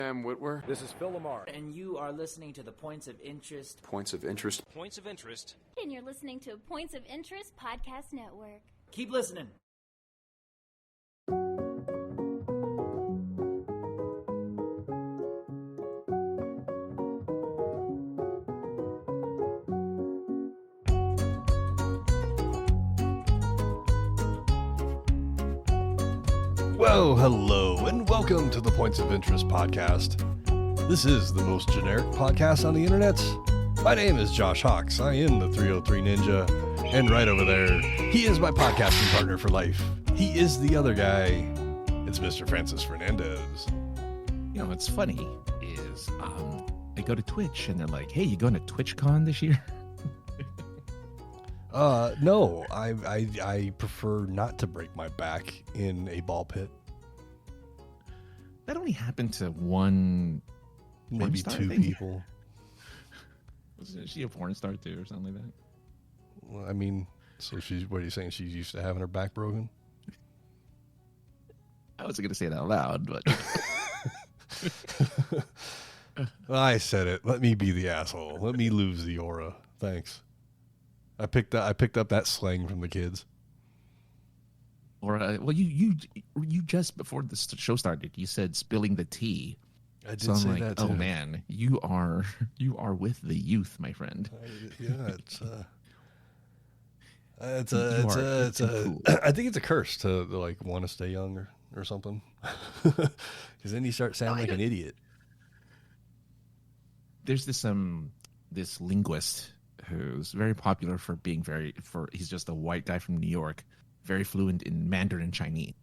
I'm Whitwer. This is Phil Lamar. And you are listening to the Points of Interest. Points of Interest. Points of Interest. And you're listening to Points of Interest Podcast Network. Keep listening. Well, hello, and welcome to the Points of Interest podcast. This is the most generic podcast on the internet. My name is Josh Hawks. I am the 303 Ninja, and right over there, he is my podcasting partner for life. He is the other guy. It's Mr. Francis Fernandez. You know, what's funny is I go to Twitch, and they're like, hey, you going to TwitchCon this year? No, I prefer not to break my back in a ball pit. That only happened to one, maybe star, two people. Wasn't she a porn star too, or something like that? Well, I mean, so what are you saying? She's used to having her back broken? I wasn't going to say it out loud, but I said it. Let me be the asshole. Let me lose the aura. Thanks. I picked up that slang from the kids. Or well, you just before the show started, you said spilling the tea. I did so I'm say like, that too. oh man, you are with the youth, my friend. I think it's a curse to like want to stay young or something, because then you start sounding like an idiot. There's this linguist who's very popular for being he's just a white guy from New York, very fluent in Mandarin Chinese.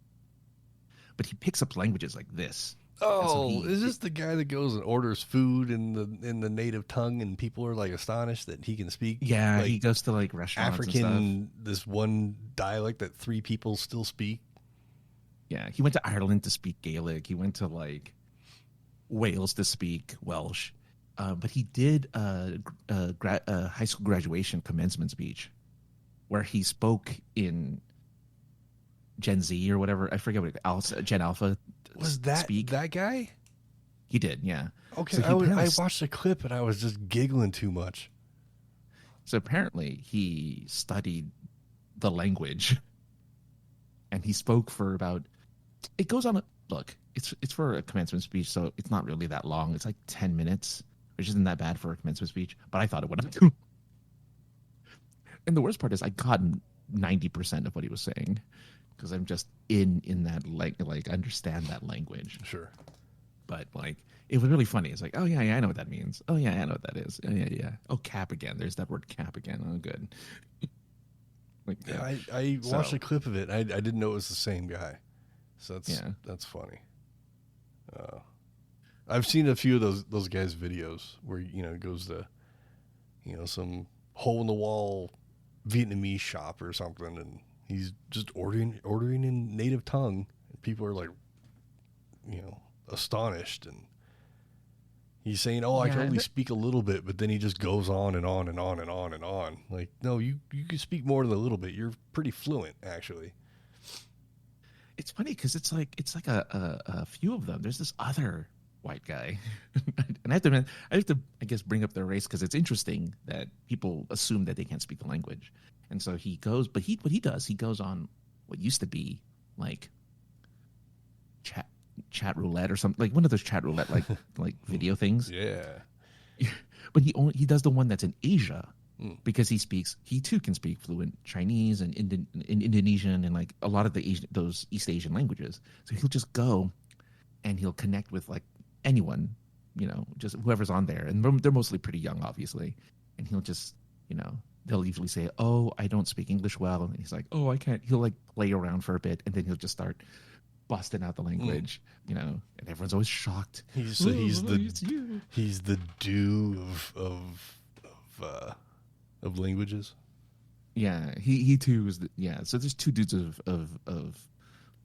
But he picks up languages like this. Oh, is this the guy that goes and orders food in the native tongue and people are like astonished that he can speak? Yeah, like, he goes to like restaurants African, and stuff. This one dialect that 3 people still speak. Yeah, he went to Ireland to speak Gaelic. He went to like Wales to speak Welsh. But he did a high school graduation commencement speech where he spoke in Gen Z or whatever. I forget what Gen Alpha was that. Speak. That guy? He did, yeah. Okay, so I watched the clip and I was just giggling too much. So apparently he studied the language, and he spoke for about. It goes on. Look, it's for a commencement speech, so it's not really that long. It's like 10 minutes. Which isn't that bad for a commencement speech, but I thought it would have. And the worst part is I got 90% of what he was saying because I'm just in that like understand that language. Sure. But like it was really funny. It's like, oh yeah, I know what that means. Oh yeah, I know what that is. Oh yeah. Oh, cap again. There's that word cap again. Oh good. Like yeah, I watched a clip of it. I didn't know it was the same guy. So that's funny. I've seen a few of those guys' videos where it goes to some hole in the wall Vietnamese shop or something, and he's just ordering in native tongue, and people are like astonished, and he's saying, "Oh, I can only speak a little bit," but then he just goes on and on and on and on and on. Like, no, you can speak more than a little bit. You're pretty fluent, actually. It's funny because it's like a few of them. There's this other white guy, and I have to I guess bring up their race because it's interesting that people assume that they can't speak the language, and so he goes. But what he does, he goes on what used to be like chat roulette or something, like one of those chat roulette like video things. Yeah. But he does the one that's in Asia because he too can speak fluent Chinese and Indonesian and like a lot of those East Asian languages. So he'll just go and he'll connect with like anyone, just whoever's on there. And they're mostly pretty young, obviously. And he'll just, they'll usually say, oh, I don't speak English well. And he's like, oh, I can't. He'll like play around for a bit. And then he'll just start busting out the language, and everyone's always shocked. He's the dew of languages. Yeah, he too is. So there's 2 dudes of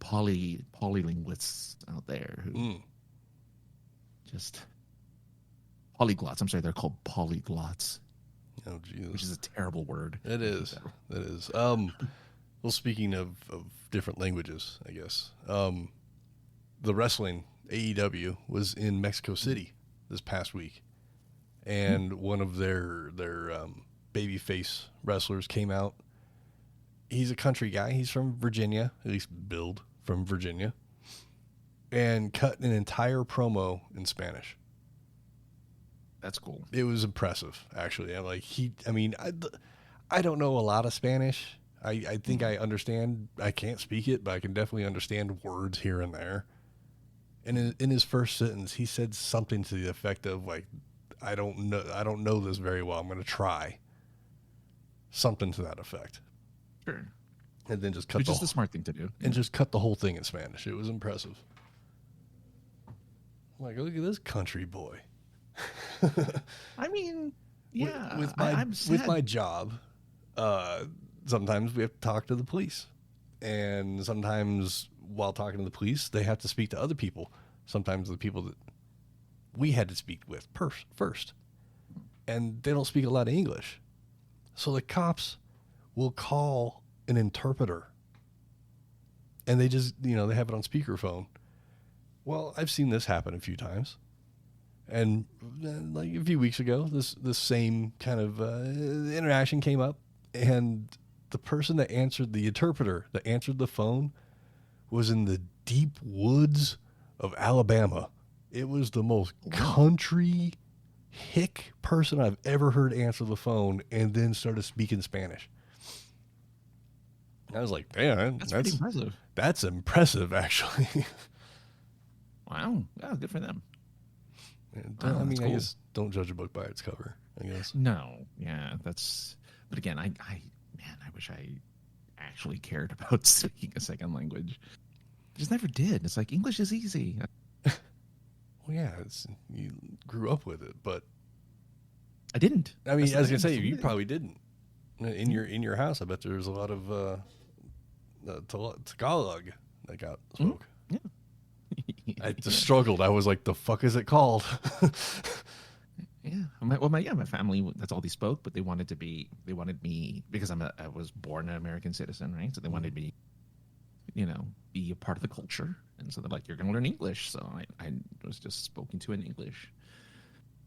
polylinguists out there who just polyglots. I'm sorry, they're called polyglots. Oh, Jesus. Which is a terrible word. It is. That is. Well, speaking of different languages, I guess, the wrestling AEW was in Mexico City this past week, and one of their babyface wrestlers came out. He's a country guy. He's from Virginia, at least billed from Virginia, and cut an entire promo in Spanish. That's cool. It was impressive, actually. I don't know a lot of Spanish. I think I understand. I can't speak it, but I can definitely understand words here and there. And in his first sentence, he said something to the effect of like, I don't know this very well. I'm going to try. Something to that effect. Sure. And then just Which is the smart thing to do. And just cut the whole thing in Spanish. It was impressive. I'm like, look at this country boy. I mean, yeah. With my job, sometimes we have to talk to the police. And sometimes while talking to the police, they have to speak to other people. Sometimes the people that we had to speak with first. And they don't speak a lot of English. So the cops will call an interpreter. And they just, they have it on speakerphone. Well, I've seen this happen a few times. And like a few weeks ago, this same kind of interaction came up, and the person that answered, the interpreter that answered the phone, was in the deep woods of Alabama. It was the most country hick person I've ever heard answer the phone, and then started speaking Spanish. I was like, damn, that's pretty impressive. That's impressive, actually. Wow. Yeah, good for them. I guess don't judge a book by its cover, I guess. No, yeah, but again, I wish I actually cared about speaking a second language. I just never did. It's like, English is easy. Well, yeah, you grew up with it, but I didn't. I mean, I was gonna say, you probably didn't. In your house, I bet there's a lot of Tagalog that got spoke. Yeah. I just struggled. I was like, the fuck is it called? Yeah. My family, that's all they spoke, but they wanted me, because I was born an American citizen, right? So they wanted me, be a part of the culture. And so they're like, you're going to learn English. So I was just spoken to in English.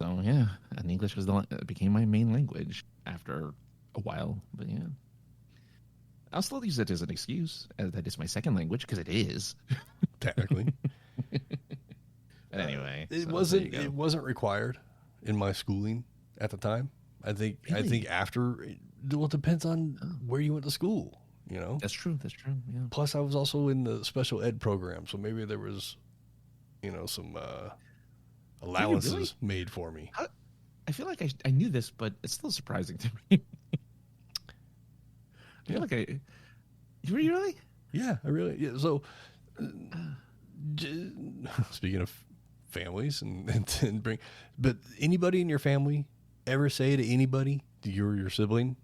So yeah, and English became my main language after a while, but yeah. I'll still use it as an excuse that it's my second language, because it is. Technically. But anyway, it wasn't required in my schooling at the time. I think after, well, it depends on where you went to school, That's true. Yeah. Plus I was also in the special ed program, so maybe there was some allowances made for me. I feel like I knew this, but it's still surprising to me. I feel like you really? Yeah, I really. Yeah. So, speaking of families and but anybody in your family ever say to anybody, to your sibling,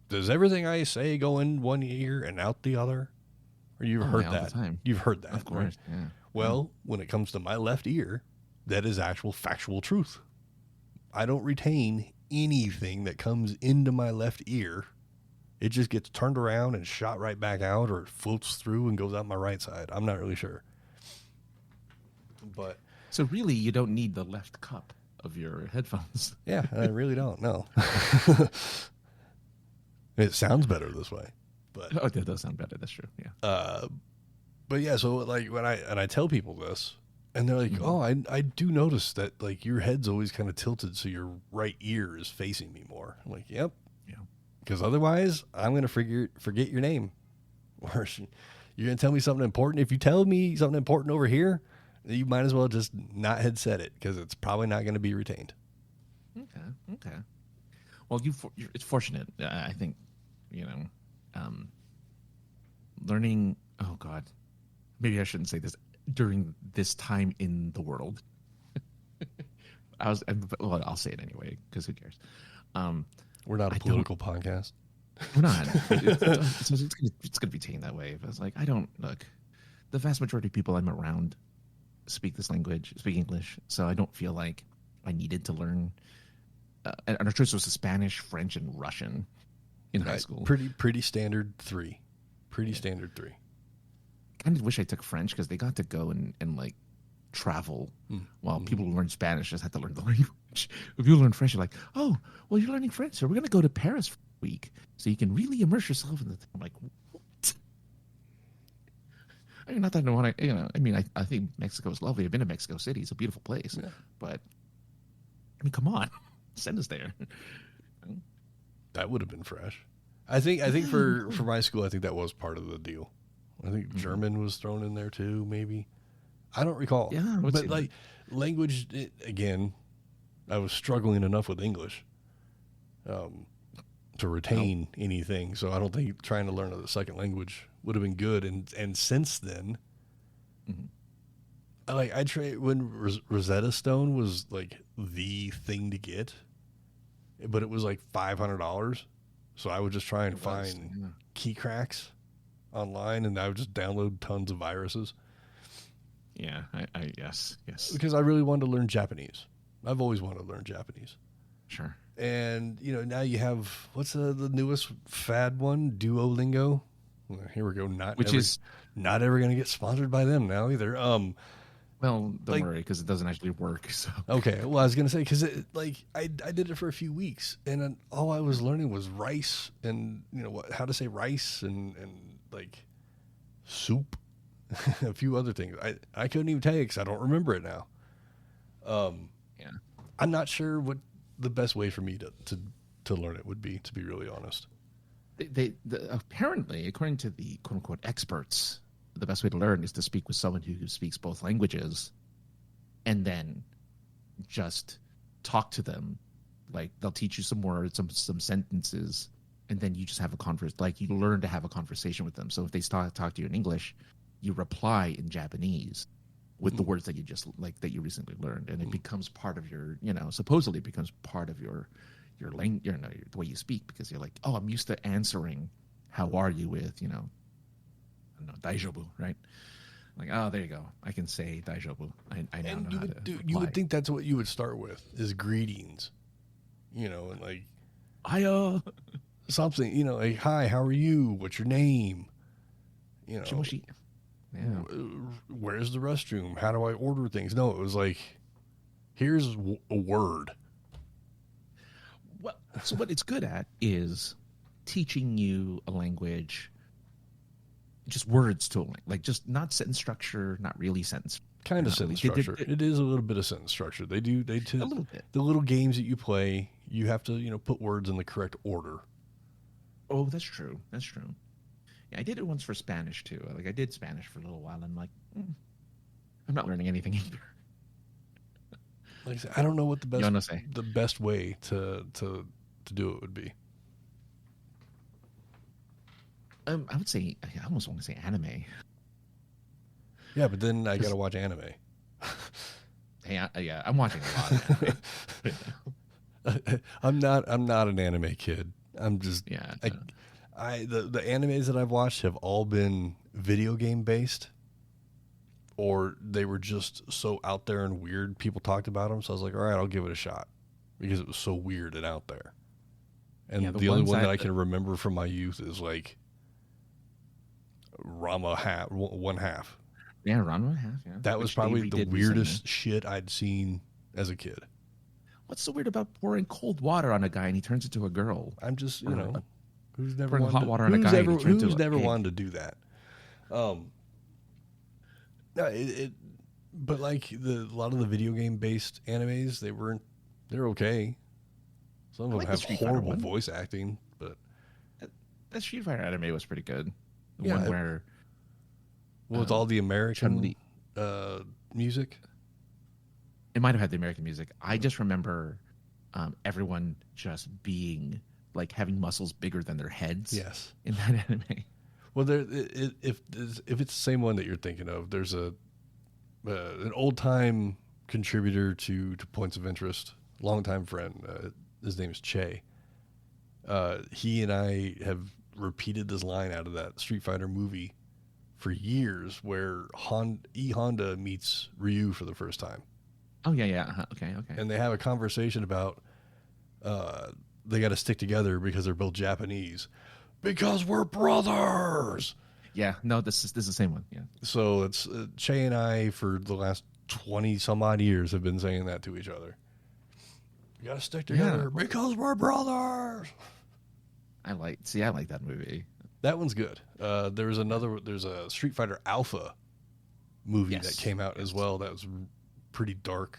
does everything I say go in one ear and out the other? Or you've heard that? All the time. You've heard that, of course. Right? Yeah. Well, when it comes to my left ear, that is actual factual truth. I don't retain anything that comes into my left ear. It just gets turned around and shot right back out, or it floats through and goes out my right side. I'm not really sure. But so really, you don't need the left cup of your headphones. Yeah, I really don't. No. It sounds better this way. But that does sound better. That's true. Yeah. But yeah, so like when I tell people this, and they're like, "Oh, I do notice that like your head's always kind of tilted, so your right ear is facing me more." I'm like, "Yep." Because otherwise, I'm going to forget your name. Or you're going to tell me something important. If you tell me something important over here, you might as well just not headset it, because it's probably not going to be retained. Okay. Well, it's fortunate, I think, learning, oh God, maybe I shouldn't say this, during this time in the world. I'll say it anyway, because who cares? We're not a political podcast. We're not. It's going to be taken that way. But it's like, the vast majority of people I'm around speak English, so I don't feel like I needed to learn. And our choice was Spanish, French, and Russian in high school. Pretty standard three. Pretty standard three. I kind of wish I took French, because they got to go and like travel, while people who learn Spanish just have to learn the language. If you learn French, you're like, oh, well, you're learning French, so we're going to go to Paris for a week so you can really immerse yourself in the thing. I'm like, what? I mean, not that I want to, I mean, I think Mexico is lovely. I've been to Mexico City. It's a beautiful place. Yeah. But, I mean, come on. Send us there. That would have been fresh. I think for my school, I think that was part of the deal. I think German was thrown in there too, maybe. I don't recall. Yeah, but like language, again, I was struggling enough with English to retain anything. So I don't think trying to learn a second language would have been good. And since then, I tried when Rosetta Stone was like the thing to get, but it was like $500. So I would just try and find key cracks online, and I would just download tons of viruses. Yeah, yes. Because I really wanted to learn Japanese. I've always wanted to learn Japanese. Sure. And, now you have, what's the newest fad one? Duolingo? Well, here we go. Not ever going to get sponsored by them now either. Well, don't worry, because it doesn't actually work. So okay. Well, I was going to say, because I did it for a few weeks, and then all I was learning was rice and, how to say rice and like soup. A few other things I couldn't even tell you because I don't remember it now. Yeah, I'm not sure what the best way for me to learn it would be, to be really honest. Apparently, according to the quote unquote experts, the best way to learn is to speak with someone who speaks both languages, and then just talk to them. Like they'll teach you some words, some sentences, and then you just have a conversation. Like you learn to have a conversation with them. So if they talk to you in English, you reply in Japanese with the words that that you recently learned, and it becomes part of your, supposedly becomes part of your language, the way you speak, because you're like, oh, I'm used to answering, how are you with, I don't know, daijoubu, right? Like, oh, there you go. I can say daijoubu. I now know how to reply. You would think that's what you would start with is greetings, and like, hiya, something, like, hi, how are you? What's your name? Shimoshi. Yeah. Where's the restroom? How do I order things? No, it was like, here's a word. Well, so what it's good at is teaching you a language, just words to a language, like just not sentence structure, not really sentence. Kind of sentence structure. It is a little bit of sentence structure. They a little bit. The little games that you play, you have to, put words in the correct order. Oh, that's true. That's true. Yeah, I did it once for Spanish too. Like I did Spanish for a little while, and I'm like, I'm not learning anything either. Like I said, I don't know what the best way to do it would be. I would say, I almost want to say anime. Yeah, but then I got to watch anime. Hey, I'm watching a lot of anime. I'm not an anime kid. I'm just the animes that I've watched have all been video game based, or they were just so out there and weird. People talked about them, so I was like, all right, I'll give it a shot because it was so weird and out there. And the only one that I can remember from my youth is like Rama one half. Yeah, Rama half. Yeah, that was probably the weirdest shit I'd seen as a kid. What's so weird about pouring cold water on a guy and he turns into a girl? I'm just, who's never pouring hot water on a guy? Who's never wanted to do that? No, but like a lot of the video game based animes, they're okay. Some of them have horrible voice acting, but that Street Fighter anime was pretty good. The one where with all the American music. It might have had the American music. I just remember everyone just being like having muscles bigger than their heads. Yes, in that anime. Well, if it's the same one that you're thinking of, there's an old time contributor to Points of Interest, longtime friend. His name is Che. He and I have repeated this line out of that Street Fighter movie for years, where Honda meets Ryu for the first time. Oh yeah. Okay. And they have a conversation about they got to stick together because they're both Japanese. Because we're brothers. Yeah, no, this is the same one. Yeah. So it's Che and I for the last 20 some odd years have been saying that to each other. We gotta stick together because we're brothers. I like that movie. That one's good. There's a Street Fighter Alpha movie that came out as well. That was pretty dark.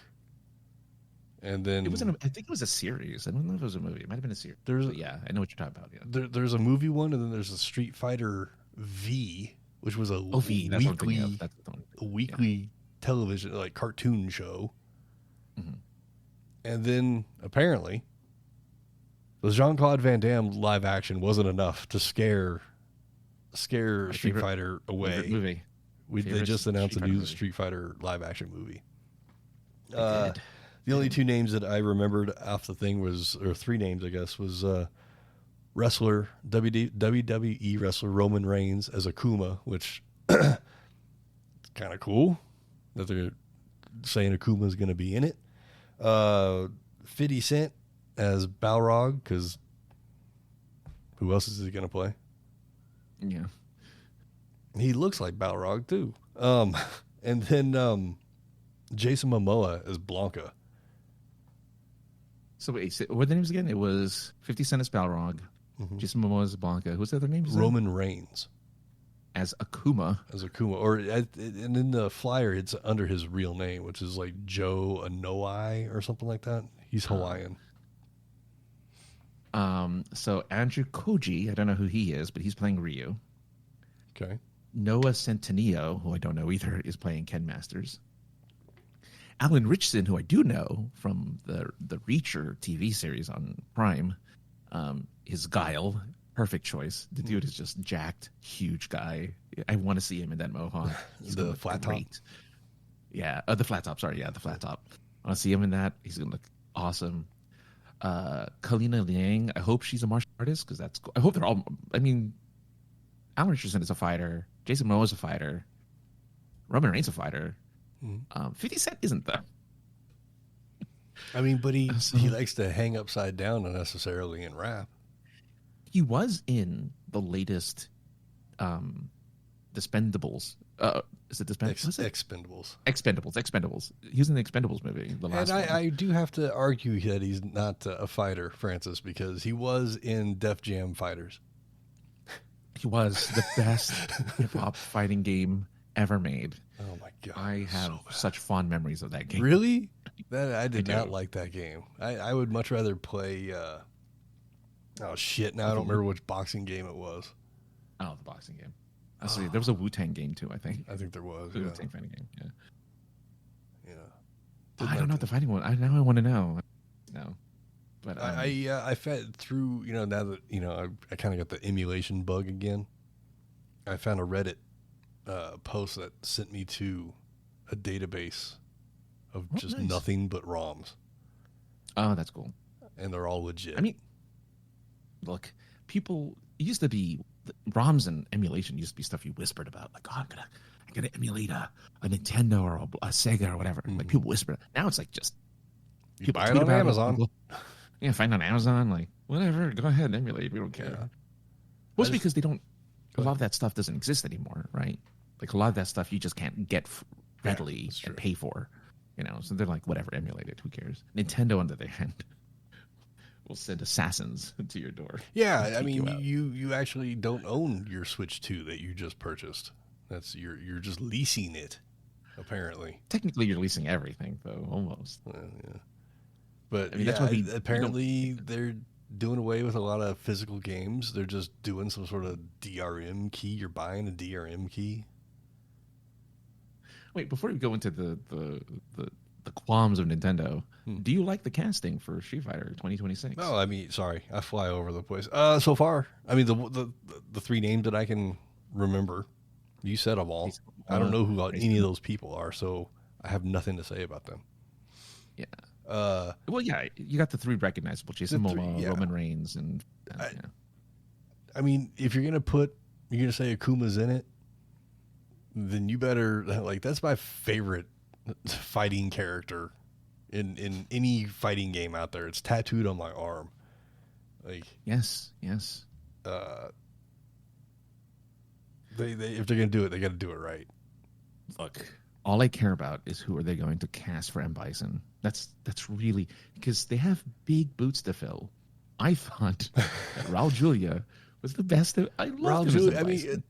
And then I think it was a series. I don't know if it was a movie. It might have been a series. I know what you're talking about. Yeah. There's a movie one, and then there's a Street Fighter V, which was a weekly television, like cartoon show. Mm-hmm. And then apparently the Jean-Claude Van Damme live action wasn't enough to scare Street Fighter away. Movie. They just announced a new Street Fighter live action movie. The only two names that I remembered off the thing or three names, I guess, was wrestler, WWE wrestler Roman Reigns as Akuma, which is kind of cool that they're saying Akuma is going to be in it. 50 Cent as Balrog, because who else is he going to play? Yeah. He looks like Balrog, too. And then Jason Momoa as Blanca. So wait, what are the names again? It was 50 Cent as Balrog, Jason Momoa as Blanca. Who's the other names? Roman Reigns as Akuma. And in the flyer, it's under his real name, which is like Joe Anoa'i or something like that. He's Hawaiian. So Andrew Koji, I don't know who he is, but he's playing Ryu. Okay. Noah Centineo, who I don't know either, is playing Ken Masters. Alan Richardson, who I do know from the Reacher TV series on Prime, is Guile. Perfect choice. The dude is just jacked, huge guy. I want to see him in that mohawk. The flat top? Yeah, the flat top. Sorry, yeah, the flat top. I want to see him in that. He's going to look awesome. Kalina Liang, I hope she's a martial artist because that's cool. I hope they're all... I mean, Alan Richardson is a fighter. Jason Momoa is a fighter. Roman Reigns is a fighter. 50 Cent isn't though. I mean, but he likes to hang upside down unnecessarily in rap. He was in the latest Expendables. Is it Expendables? Expendables. He was in the Expendables movie. The last one. I do have to argue that he's not a fighter, Francis, because he was in Def Jam Fighters. He was the best hip-hop fighting game ever made. Oh my god! I have such fond memories of that game. Really? I did not like that game. I would much rather play. Oh shit! Now I don't remember which boxing game it was. Oh, the boxing game. There was a Wu-Tang game too. I think there was. The Wu-Tang fighting game. Yeah. Yeah. I don't know what the fighting one. Now I want to know. No. But I fed through. Now that I kind of got the emulation bug again. I found a Reddit post that sent me to a database of just nothing but ROMs. Oh, that's cool. And they're all legit. I mean, look, it used to be ROMs and emulation used to be stuff you whispered about, like, oh, I'm gonna emulate a Nintendo or a Sega or whatever. Like people whisper. Now it's like just you buy it on Amazon. Find it on Amazon. Like whatever, go ahead, emulate. We don't care. Yeah. Well, it's because they don't. A lot of that stuff doesn't exist anymore, right? Like a lot of that stuff you just can't get readily and pay for, So they're like, whatever, emulate it. Who cares? Nintendo, on the other hand, will send assassins to your door. Yeah, I mean, you actually don't own your Switch 2 that you just purchased. You're just leasing it, apparently. Technically, you're leasing everything, though, almost. Yeah. But I mean, that's why apparently they're doing away with a lot of physical games. They're just doing some sort of DRM key. You're buying a DRM key. Wait, before we go into the qualms of Nintendo, do you like the casting for Street Fighter 2026? Oh, I mean, sorry, I fly over the place. So far, I mean, the three names that I can remember, you said them all. I don't know who any of those people are, so I have nothing to say about them. Yeah. Well, yeah, you got the three recognizable: Jason Momoa, Roman Reigns, and I mean, if you're gonna say Akuma's in it, then you better that's my favorite fighting character in any fighting game out there. It's tattooed on my arm. Like yes. They if they're gonna do it, they got to do it right. Look, all I care about is who are they going to cast for M. Bison. That's really because they have big boots to fill. I thought that Raul Julia was the best. I love Raul Julia. I mean,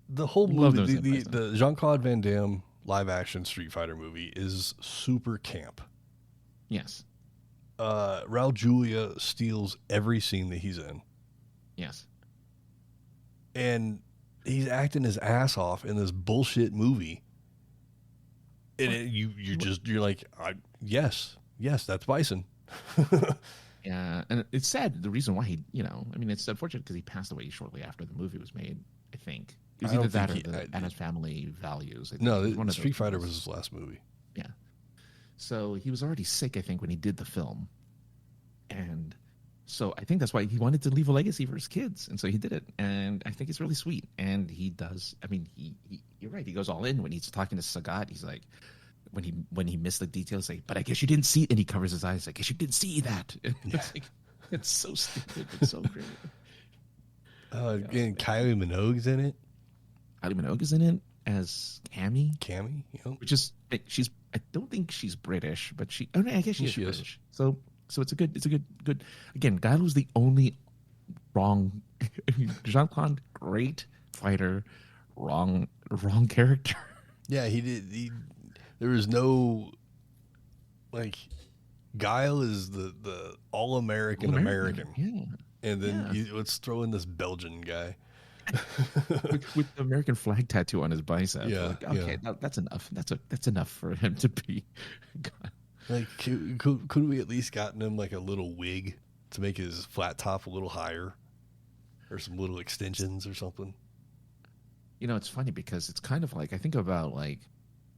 the whole movie, the Jean-Claude Van Damme live action Street Fighter movie is super camp. Yes. Raul Julia steals every scene that he's in. Yes. And he's acting his ass off in this bullshit movie. And you're like, yes, that's Bison. Yeah, and it's sad. The reason why it's unfortunate because he passed away shortly after the movie was made. I think it was either that or and his family values. No, Street Fighter was his last movie. Yeah, so he was already sick, I think, when he did the film, and so I think that's why he wanted to leave a legacy for his kids, and so he did it. And I think it's really sweet. And he does. I mean, you're right. He goes all in when he's talking to Sagat. He's like, when he missed the details, like, but I guess you didn't see. And he covers his eyes, like, I guess you didn't see that. It's like, it's so stupid. It's so great. And Kylie Minogue's in it. Kylie Minogue is in it as Cammy. Cammy, which is she's. I don't think she's British, but I guess she is British. So it's a good. Again, Guile was the only wrong. Jean-Claude, great fighter, wrong character. Yeah, he did. There was no like. Guile is the all-American, yeah. And then let's throw in this Belgian guy with the American flag tattoo on his bicep. Yeah, like, okay, that's enough. That's enough for him to be. God. Like, could we at least gotten him like a little wig to make his flat top a little higher, or some little extensions or something? It's funny because it's kind of like I think about like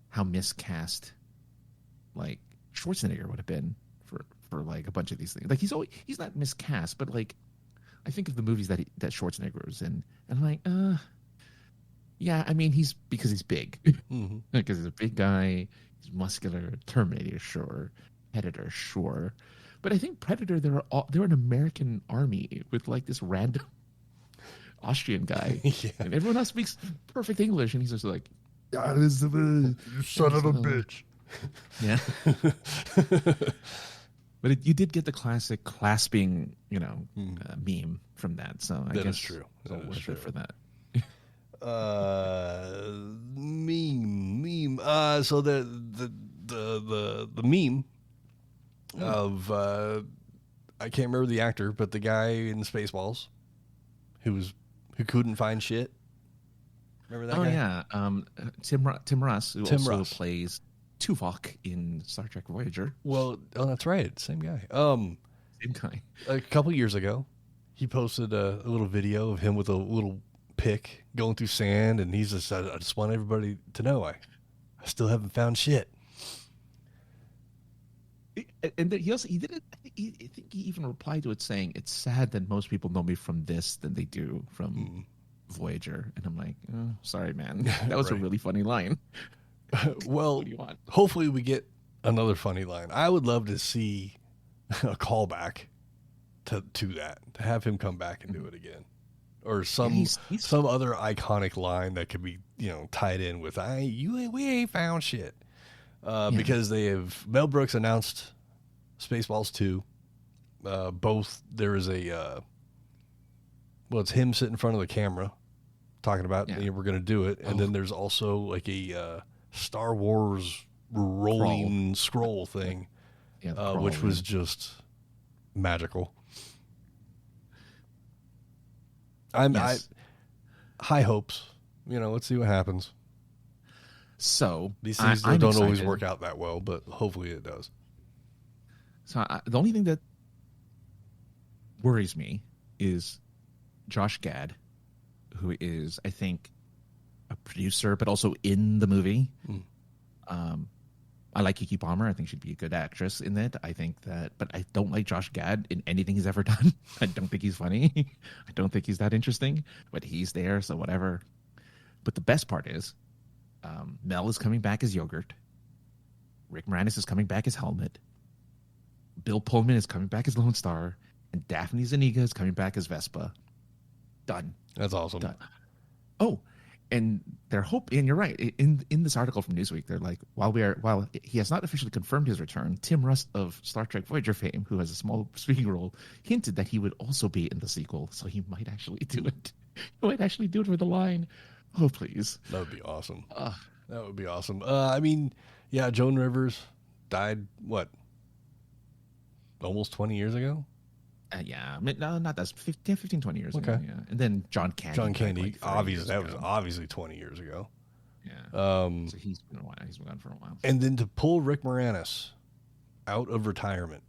how miscast like Schwarzenegger would have been for like a bunch of these things. Like he's not miscast, but like I think of the movies that Schwarzenegger was in, and I'm like, yeah. I mean, because he's big, mm-hmm. Because he's a big guy. He's muscular. Terminator, sure. Predator, sure. But I think Predator, they're an American army with like this random Austrian guy, yeah. And everyone else speaks perfect English, and he's just like, you son of a bitch. Yeah. But you did get the classic clasping, meme from that. So I guess is true. That is true for that. Meme. So the meme of I can't remember the actor, but the guy in Spaceballs who couldn't find shit. Remember that guy? Yeah. Tim Russ, who also plays Tuvok in Star Trek Voyager. Well, that's right. Same guy. Same guy. A couple years ago, he posted a little video of him with a little pick going through sand, and he's just, I just want everybody to know I still haven't found shit. And then I think he even replied to it saying, it's sad that most people know me from this than they do from Voyager. And I'm like, oh, sorry, man. That was right. a really funny line. Well, what do you want? Hopefully we get another funny line. I would love to see a callback to that, to have him come back and do it again. Or some other iconic line that could be, tied in with we ain't found shit. Because Mel Brooks announced Spaceballs 2. Both there is it's him sitting in front of the camera talking about we're going to do it, and then there's also like a Star Wars rolling scroll thing, which was just magical. I high hopes. Let's see what happens. So these things don't always work out that well, but hopefully it does. So the only thing that worries me is Josh Gad, who is, I think, a producer, but also in the movie. I like Keke Palmer. I think she'd be a good actress in it. I think that, but I don't like Josh Gad in anything he's ever done. I don't think he's funny. I don't think he's that interesting, but he's there, so whatever. But the best part is, Mel is coming back as Yogurt. Rick Moranis is coming back as Helmet. Bill Pullman is coming back as Lone Star. And Daphne Zuniga is coming back as Vespa. Done. That's awesome. Done. Oh, and they're hoping, and you're right, in this article from Newsweek, they're like, while he has not officially confirmed his return, Tim Russ of Star Trek Voyager fame, who has a small speaking role, hinted that he would also be in the sequel, so he might actually do it. He might actually do it with the line. Oh, please. That would be awesome. That would be awesome. I mean, yeah, Joan Rivers died, what, almost 20 years ago? Yeah, no, not that 15, 20 years ago. Yeah, and then John Candy. John Candy, like obviously, that was obviously 20 years ago. Yeah. So he's been a while. He's been gone for a while. And then to pull Rick Moranis out of retirement,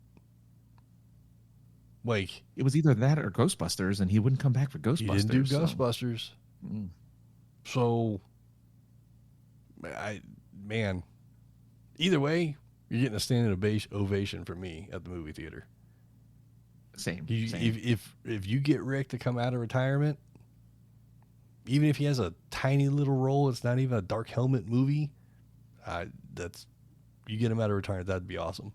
like it was either that or Ghostbusters, and he wouldn't come back for Ghostbusters. He didn't do Ghostbusters. So, man, either way, you're getting a standing ovation from me at the movie theater. Same. If you get Rick to come out of retirement, even if he has a tiny little role, it's not even a Dark Helmet movie. You get him out of retirement, that'd be awesome.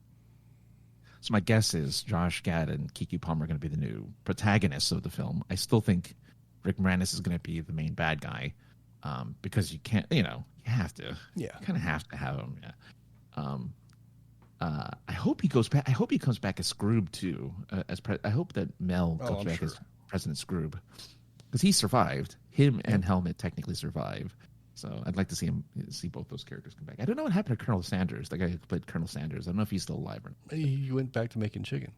So my guess is Josh Gad and Keke Palmer are going to be the new protagonists of the film. I still think Rick Moranis is going to be the main bad guy, because you can't, you have to. Yeah. You kind of have to have him. Yeah. I hope he goes back. I hope he comes back as Scroob too. I hope that Mel comes back as President Scroob, because he survived. Him and Helmet technically survive. So I'd like to see both those characters come back. I don't know what happened to Colonel Sanders, the guy who played Colonel Sanders. I don't know if he's still alive or not. He went back to making chicken.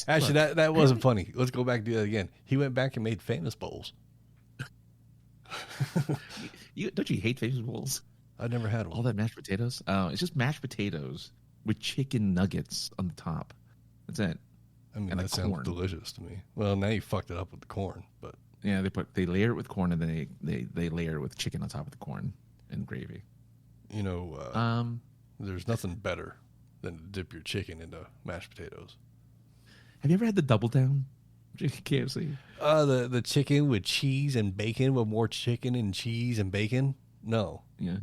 Actually, that wasn't funny. Let's go back to that again. He went back and made Famous Bowls. Don't you hate Famous Bowls? I've never had one. All that mashed potatoes? It's just mashed potatoes with chicken nuggets on the top. That's it. I mean, that sounds delicious to me. Well, now you fucked it up with the corn, but yeah, they layer it with corn, and then they layer it with chicken on top of the corn and gravy. There's nothing better than to dip your chicken into mashed potatoes. Have you ever had the Double Down KFC? The chicken with cheese and bacon, with more chicken and cheese and bacon? No. Yeah.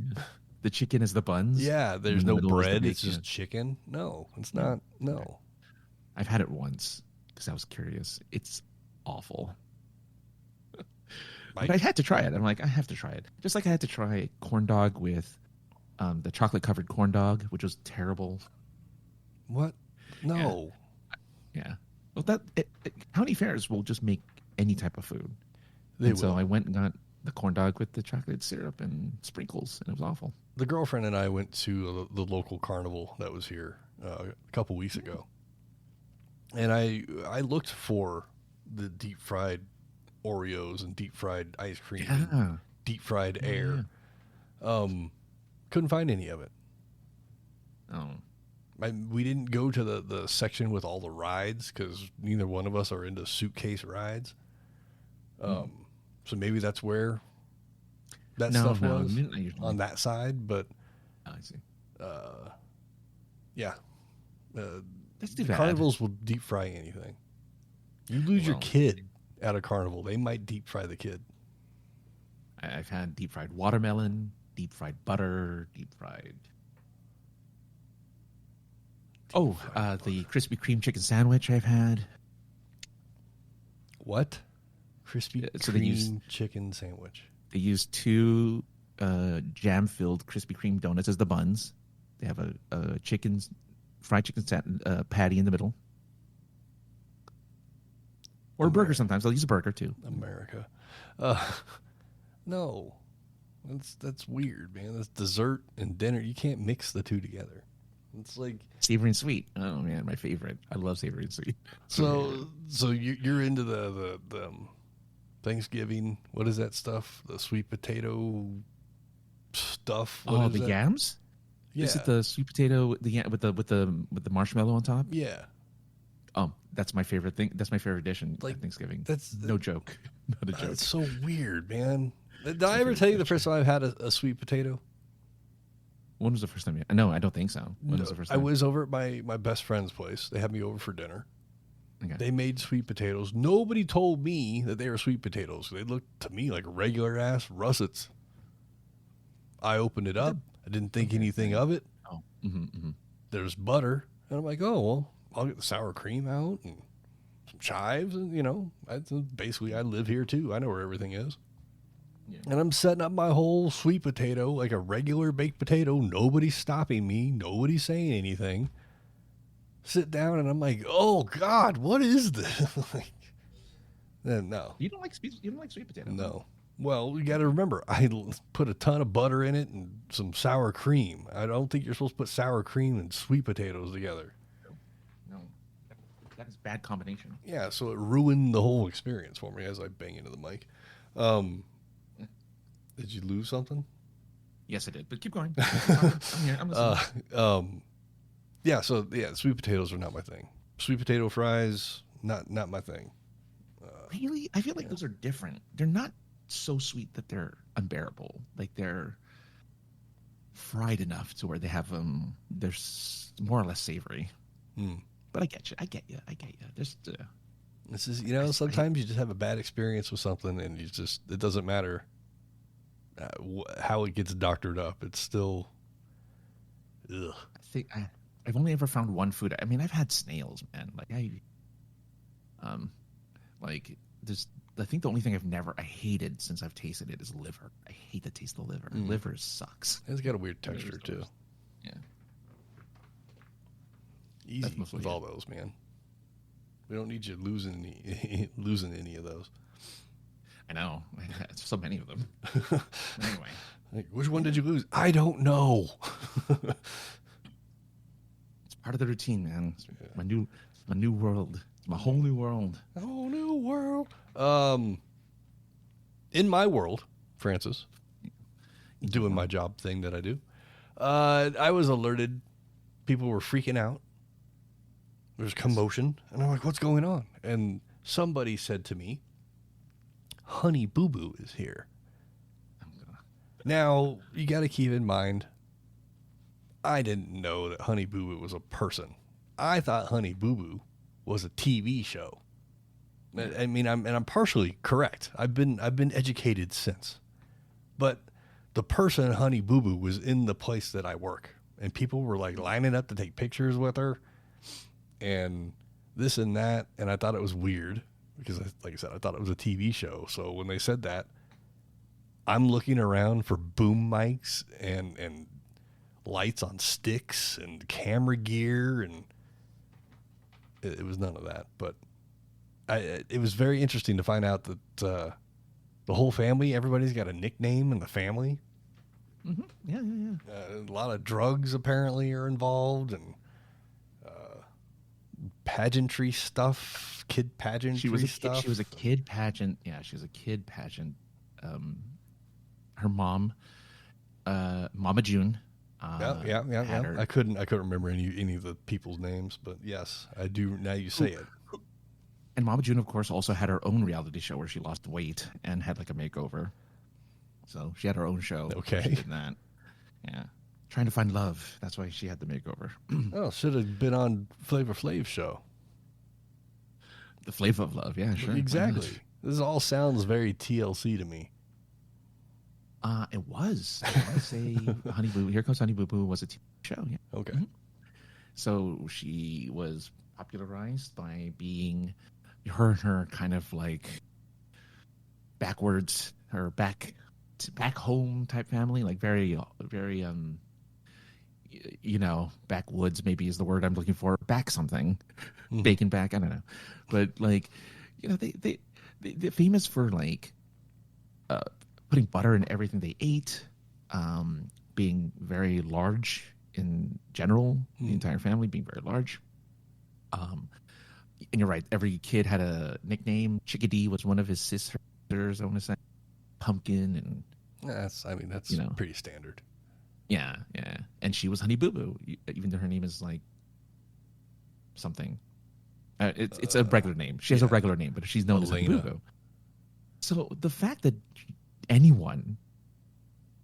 The chicken is the buns? Yeah, there's no bread. It's just chicken. No, it's not. No. I've had it once because I was curious. It's awful. But I had to try it. I'm like, I have to try it. Just like I had to try corn dog with the chocolate-covered corn dog, which was terrible. What? No. Yeah. Well, County Fairs will just make any type of food. So I went and got the corn dog with the chocolate syrup and sprinkles, and it was awful. The girlfriend and I went to the local carnival that was here a couple weeks ago, and I looked for the deep fried Oreos and deep fried ice cream, and deep fried air. Couldn't find any of it. Oh. We didn't go to the section with all the rides because neither one of us are into suitcase rides. So maybe that's where that stuff was on that side. But I see. Yeah, that's too bad. Carnivals will deep fry anything. You lose your kid at a carnival, they might deep fry the kid. I've had deep fried watermelon, deep fried butter, deep fried. The Krispy Kreme chicken sandwich I've had. What? Krispy Kreme chicken sandwich. They use 2 jam-filled Krispy Kreme donuts as the buns. They have a fried chicken patty in the middle. Or a burger sometimes. They'll use a burger too. America. No. That's weird, man. That's dessert and dinner. You can't mix the two together. It's like savory and sweet. Oh man, my favorite. I love savory and sweet. So you're into the Thanksgiving. What is that stuff? The sweet potato stuff. What is the yams? Yeah. Is it the sweet potato with the marshmallow on top? Yeah. That's my favorite thing. That's my favorite dish at Thanksgiving. That's no joke. Not a joke. It's so weird, man. Did I ever tell you the first time I've had a sweet potato? When was the first time? No, I don't think so. When was the first time? I was over at my best friend's place. They had me over for dinner. Okay. They made sweet potatoes. Nobody told me that they were sweet potatoes. They looked to me like regular ass russets. I opened it up. I didn't think anything of it. Oh. There's butter. And I'm like, oh, well, I'll get the sour cream out and some chives, and basically I live here too. I know where everything is. Yeah. And I'm setting up my whole sweet potato like a regular baked potato. Nobody's stopping me. Nobody's saying anything. Sit down and I'm like, oh God, what is this? No. You don't like sweet potato? No. Well, you got to remember, I put a ton of butter in it and some sour cream. I don't think you're supposed to put sour cream and sweet potatoes together. No. That is bad combination. Yeah, so it ruined the whole experience for me as I bang into the mic. Did you lose something? Yes, I did. But keep going. I'm here. I'm listening. Sweet potatoes are not my thing. Sweet potato fries, not my thing. Really? I feel like those are different. They're not so sweet that they're unbearable. Like they're fried enough to where they have they're more or less savory. But I get you. There's this is sometimes you just have a bad experience with something and it doesn't matter how it gets doctored up. It's still ugh. I think I've only ever found one food. I mean, I've had snails, man. I think the only thing I hated since I've tasted it is liver. I hate the taste of liver. Liver sucks. It's got a weird texture too. Yeah. Easy with all those, man. We don't need you losing any of those. I know. So many of them. Anyway. Like, which one did you lose? I don't know. It's part of the routine, man. It's my new world. It's my whole new world. A whole new world. In my world, Francis, doing my job thing that I do, I was alerted. People were freaking out. There's commotion. And I'm like, what's going on? And somebody said to me, Honey Boo Boo is here. Now, you got to keep in mind, I didn't know that Honey Boo Boo was a person. I thought Honey Boo Boo was a TV show. I mean, I'm partially correct. I've been educated since. But the person Honey Boo Boo was in the place that I work, and people were like lining up to take pictures with her and this and that, and I thought it was weird because, like I said, I thought it was a TV show. So when they said that, I'm looking around for boom mics and lights on sticks and camera gear, and it was none of that. But it was very interesting to find out that the whole family, everybody's got a nickname in the family. Mm-hmm. Yeah. A lot of drugs apparently are involved, and pageantry stuff, kid pageantry stuff. She was a kid pageant. Yeah, she was a kid pageant. Her mom, Mama June. Yeah. I couldn't remember any of the people's names, but yes, I do. Now you say it. And Mama June, of course, also had her own reality show where she lost weight and had like a makeover. So she had her own show. Okay, she did that. Yeah, trying to find love. That's why she had the makeover. Oh, should have been on Flavor Flav's show. The Flavor of Love. Yeah, sure. Exactly. This all sounds very TLC to me. It was. I want to say Honey Boo. Here Comes Honey Boo Boo was a TV show. Yeah. Okay. Mm-hmm. So she was popularized by being her kind of like backwards or back home type family, like very backwoods maybe is the word I'm looking for. Back something, bacon back. I don't know, but like they're famous for like putting butter in everything they ate, being very large in general, the entire family being very large. And you're right, every kid had a nickname. Chickadee was one of his sisters, I want to say. Pumpkin and that's pretty standard. Yeah. And she was Honey Boo Boo, even though her name is like something. It's a regular name. She has a regular name, but she's known as Honey Boo Boo. So the fact that anyone,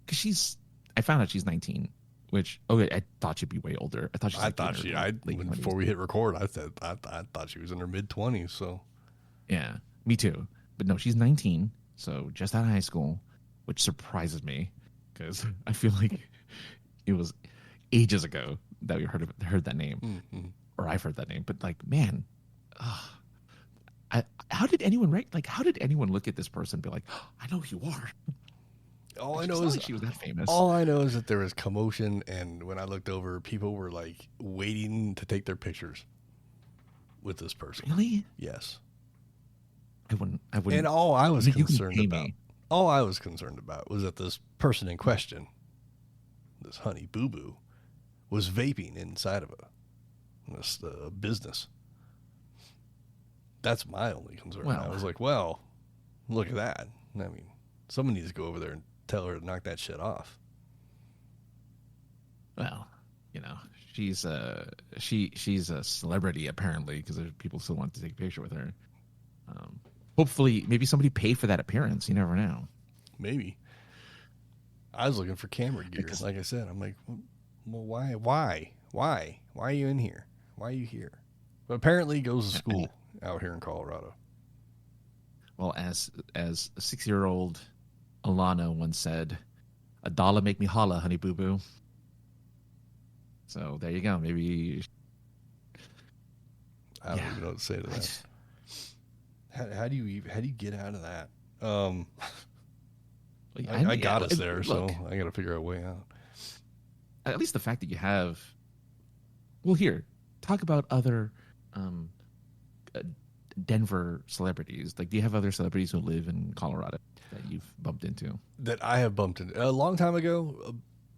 because I found out she's 19, which I thought she'd be way older. Before we hit record, I thought she was in her mid-20s. So yeah, me too. But no, she's 19, so just out of high school, which surprises me because I feel like it was ages ago that we heard that name, or I've heard that name. But like, man, How did anyone how did anyone look at this person and be like, oh, I know who you are? All I It's know not is like she was that famous. all I know is that there was commotion, and when I looked over, people were like waiting to take their pictures with this person. Really? Yes. I wouldn't. And all I was You can concerned pay about, me. all I was concerned about was that this person in question, this Honey Boo Boo, was vaping inside of a business. That's my only concern. Well, I was like, well, look at that. I mean, someone needs to go over there and tell her to knock that shit off. Well, she's she's a celebrity apparently because people still want to take a picture with her. Hopefully, maybe somebody paid for that appearance. You never know. Maybe. I was looking for camera gear. Like I said, I'm like, well, why are you in here? Why are you here? But apparently, he goes to school out here in Colorado. Well, as a 6-year-old Alana once said, "A dollar make me holla, honey boo boo." So there you go. Maybe I don't even know what to say to that. How do you get out of that? I got us there, so I got to figure out a way out. At least the fact that you have. Well, here, talk about other Denver celebrities. Like, do you have other celebrities who live in Colorado that you've bumped into? That I have bumped into. A long time ago,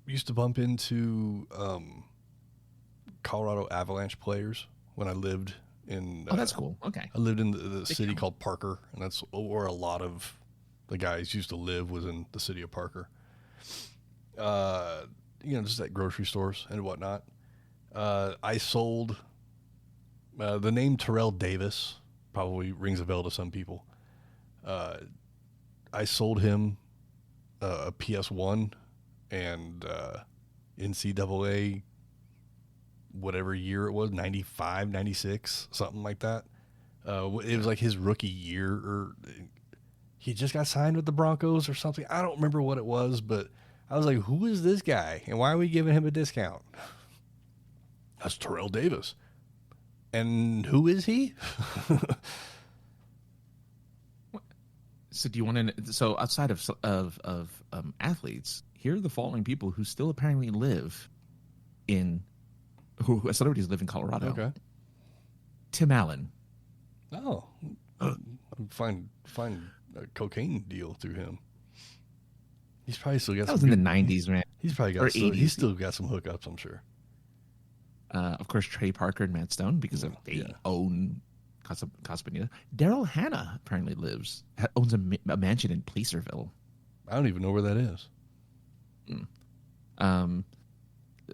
used to bump into Colorado Avalanche players when I lived in. Oh, that's cool. Okay. I lived in the city called Parker, and that's where a lot of the guys used to live, was in the city of Parker. Just at grocery stores and whatnot. I sold the name Terrell Davis, probably rings a bell to some people. I sold him a PS1 and NCAA, whatever year it was, 95, 96, something like that. It was like his rookie year, or he just got signed with the Broncos or something. I don't remember what it was, but I was like, who is this guy? And why are we giving him a discount? That's Terrell Davis. And who is he? So do you want to? So outside of athletes, here are the following people who still apparently live in, who celebrities live in Colorado. Okay. Tim Allen. Oh, find a cocaine deal through him. He's probably still got. That was in the 90s, man. He's probably got. He's still got some hookups, I'm sure. Of course, Trey Parker and Matt Stone, because they own Casa Bonita. Daryl Hannah apparently owns a mansion in Placerville. I don't even know where that is.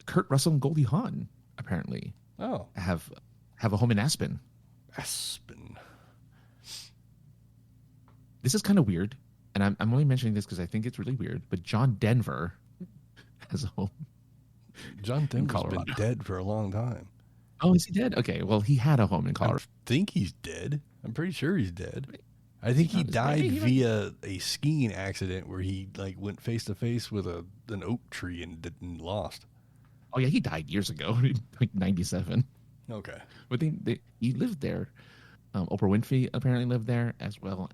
Kurt Russell and Goldie Hawn apparently have a home in Aspen. Aspen. This is kind of weird, and I'm only mentioning this because I think it's really weird. But John Denver has a home. John Denver's been dead for a long time. Oh, is he dead? Okay, well, he had a home in Colorado. I think he's dead. I'm pretty sure he's dead. I think he died via a skiing accident where he went face to face with an oak tree and lost. Oh yeah, he died years ago, like 97. Okay, but he lived there. Oprah Winfrey apparently lived there, as well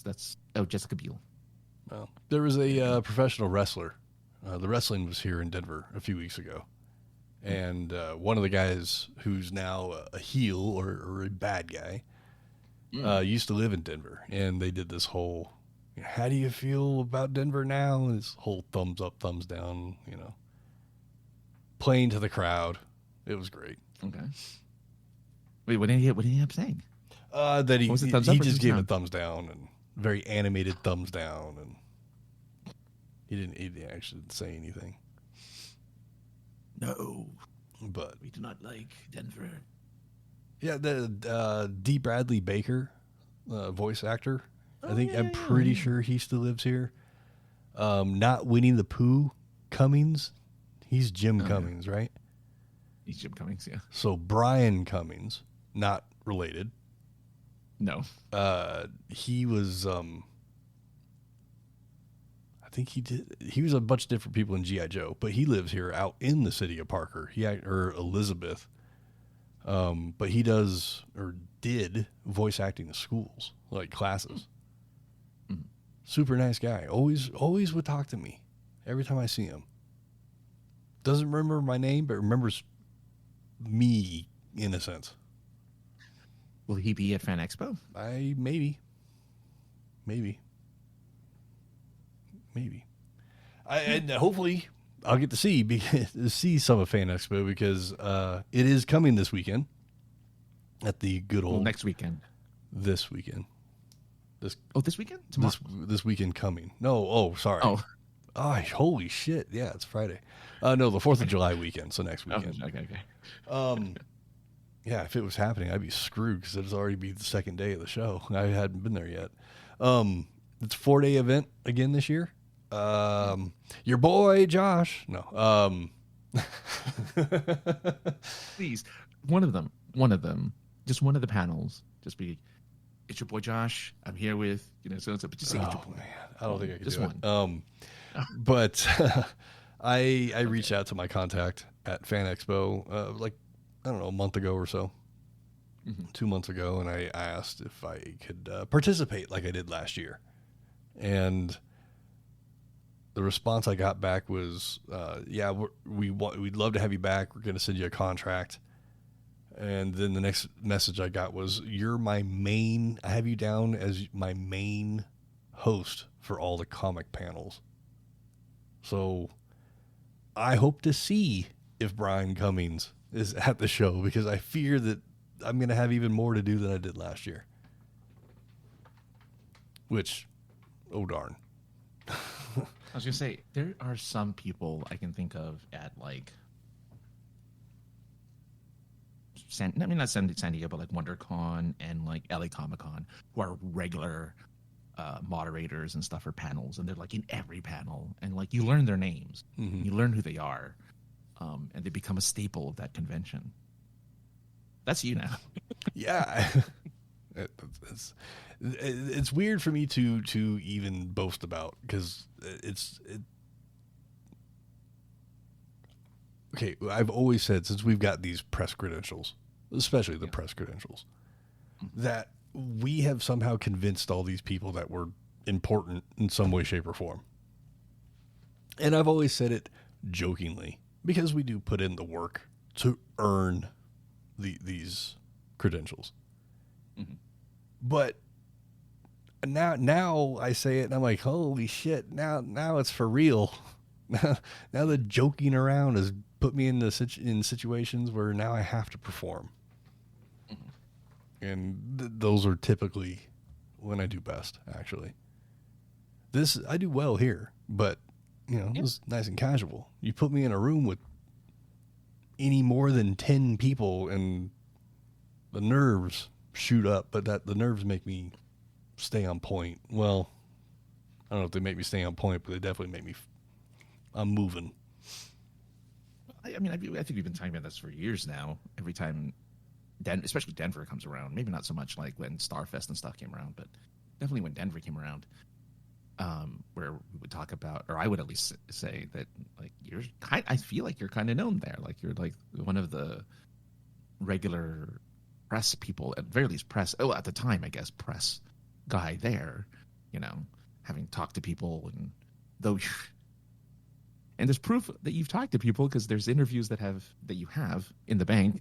as Jessica Biel. Well, there was a professional wrestler. The wrestling was here in Denver a few weeks ago. And one of the guys who's now a heel or a bad guy used to live in Denver. And they did this whole, how do you feel about Denver now? And this whole thumbs up, thumbs down, playing to the crowd. It was great. Okay. Wait, what did he end up saying? That he just gave a thumbs down, and very animated thumbs down, and he didn't actually say anything. No, but we do not like Denver. Yeah, the D. Bradley Baker, voice actor. I'm pretty sure he still lives here. Not Winnie the Pooh Cummings. He's Jim Cummings, right? He's Jim Cummings, yeah. So Brian Cummings, not related. No. He was. I think he was a bunch of different people in G.I. Joe, but he lives here out in the city of Parker. Elizabeth. But he does or did voice acting in schools, like classes. Mm-hmm. Super nice guy. Always would talk to me every time I see him. Doesn't remember my name, but remembers me in a sense. Will he be at Fan Expo? Maybe. And hopefully I'll get to see some of Fan Expo because it is coming this weekend at the good old next weekend. This weekend. This weekend? Tomorrow. This weekend coming. No, sorry. Oh, holy shit. Yeah, it's Friday. No, the 4th of July weekend, so next weekend. Okay. Yeah, if it was happening, I'd be screwed because it'd already be the second day of the show. I hadn't been there yet. It's a 4-day event again this year. Your boy Josh. No. Please, one of them. Just one of the panels. Just be, it's your boy Josh. I'm here with so and so. But just say it's your boy. Man, I don't think I could just do one. It. But I reached out to my contact at Fan Expo I don't know, a month ago or so, 2 months ago, and I asked if I could participate like I did last year. And the response I got back was, we'd love to have you back. We're going to send you a contract. And then the next message I got was, I have you down as my main host for all the comic panels. So I hope to see if Brian Cummings is at the show because I fear that I'm going to have even more to do than I did last year. Which, oh darn. I was going to say, there are some people I can think of at not San Diego, but like WonderCon and like LA Comic Con who are regular moderators and stuff for panels. And they're like in every panel and like you learn their names, you learn who they are. And they become a staple of that convention. That's you now. Yeah. It's weird for me to even boast about because okay, I've always said since we've got these press credentials, especially the press credentials, that we have somehow convinced all these people that we're important in some way, shape, or form. And I've always said it jokingly because we do put in the work to earn these credentials. But now I say it and I'm like, holy shit, now it's for real. Now the joking around has put me in situations where now I have to perform. And those are typically when I do best, actually. I do well here, but it's nice and casual. You put me in a room with any more than 10 people and the nerves shoot up, but the nerves make me stay on point. Well, I don't know if they make me stay on point, but they definitely make me, I'm moving. I mean, I think we've been talking about this for years now. Every time, especially Denver comes around, maybe not so much like when Starfest and stuff came around, but definitely when Denver came around, where we would talk about, or I would at least say that, like, I feel like you're kind of known there. Like, you're like one of the regular press people, at very least at the time, I guess, press guy there, having talked to people and there's proof that you've talked to people because there's interviews that you have in the bank.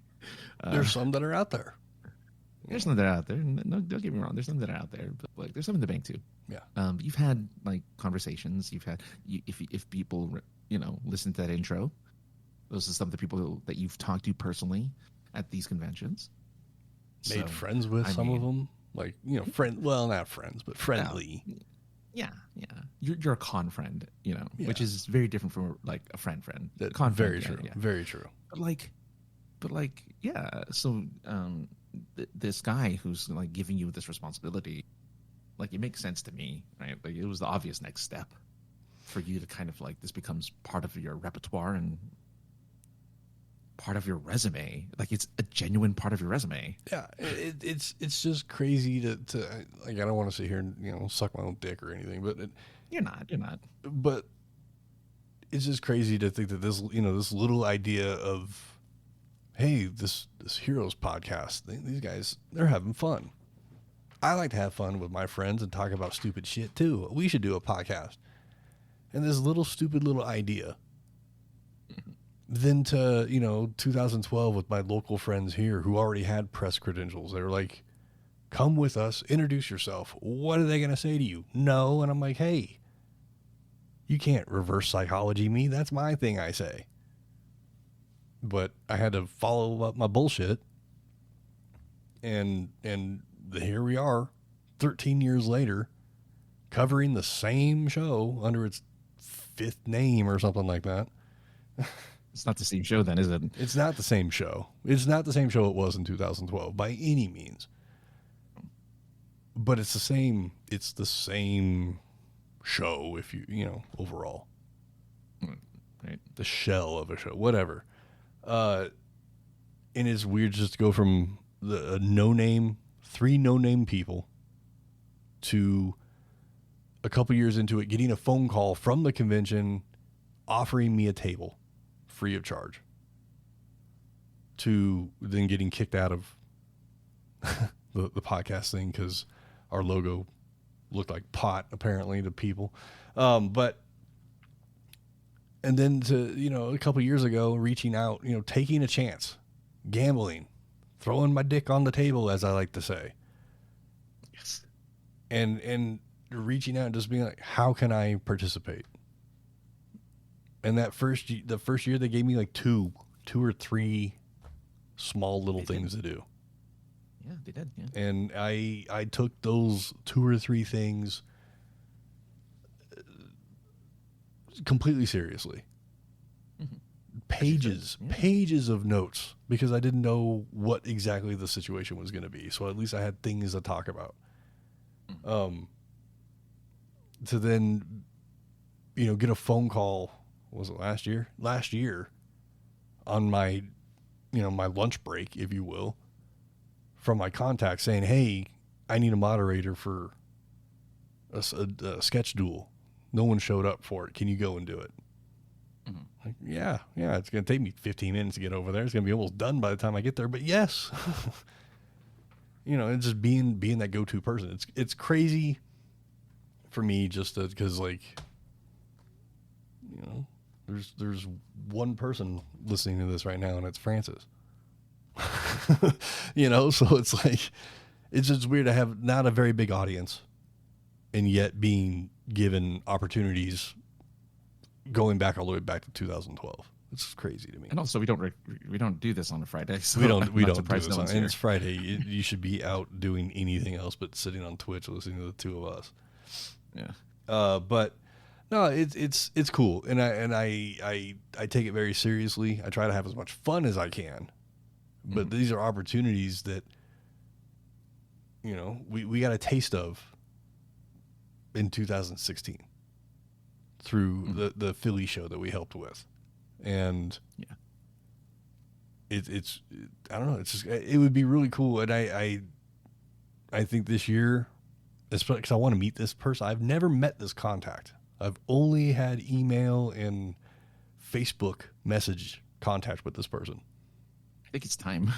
There's some that are out there. There's some that are out there. No, don't get me wrong. There's some that are out there, but like there's some in the bank too. Yeah. But you've had like conversations. If people listen to that intro, those are some of the people that you've talked to personally at these conventions. Made friends with some of them, like not friends, but friendly. Yeah. You're a con friend, which is very different from like a friend. Con very friend, true, yeah. Very true. But yeah. So this guy who's like giving you this responsibility, like it makes sense to me, right? Like it was the obvious next step for you to kind of like this becomes part of your repertoire and part of your resume. Like it's a genuine part of your resume. Yeah, it's just crazy to like. I don't want to sit here and suck my own dick or anything, but you're not. But it's just crazy to think that this this little idea of, hey, this Heroes podcast, these guys, they're having fun. I like to have fun with my friends and talk about stupid shit too. We should do a podcast. And this little stupid little idea. Then to, 2012 with my local friends here who already had press credentials. They were like, come with us, introduce yourself. What are they going to say to you? No. And I'm like, hey, you can't reverse psychology me. That's my thing, I say. But I had to follow up my bullshit. And here we are, 13 years later, covering the same show under its fifth name or something like that. It's not the same show then, is it? It's not the same show. It's not the same show it was in 2012 by any means. But it's the same show if overall. Right. The shell of a show, whatever. And it's weird just to go from the three no-name people to a couple years into it, getting a phone call from the convention offering me a table free of charge, to then getting kicked out of the podcast thing because our logo looked like pot apparently to people. And then to, a couple years ago, reaching out, taking a chance, gambling, throwing my dick on the table, as I like to say. Yes. And reaching out and just being like, how can I participate? And the first year they gave me like two or three small little things to do. Yeah, they did. Yeah. And I took those two or three things completely seriously. Mm-hmm. Pages of notes, because I didn't know what exactly the situation was going to be. So at least I had things to talk about. To then, get a phone call. Was it last year? Last year, on my, my lunch break, if you will, from my contact saying, "Hey, I need a moderator for a sketch duel. No one showed up for it. Can you go and do it?" Mm-hmm. Like, yeah. It's going to take me 15 minutes to get over there. It's going to be almost done by the time I get there. But yes, it's just being that go-to person. It's crazy for me just because there's one person listening to this right now, and it's Francis. So it's like, it's just weird to have not a very big audience and yet being given opportunities going back all the way back to 2012. It's crazy to me. And also, we don't do this on a Friday. So we don't do this this on, and it's Friday. You should be out doing anything else but sitting on Twitch listening to the two of us. Yeah. But no, it's cool, and I take it very seriously. I try to have as much fun as I can, but these are opportunities that we got a taste of in 2016 through the Philly show that we helped with, and it's I don't know. It's just, it would be really cool, and I think this year, especially because I want to meet this person. I've never met this contact. I've only had email and Facebook message contact with this person. I think it's time.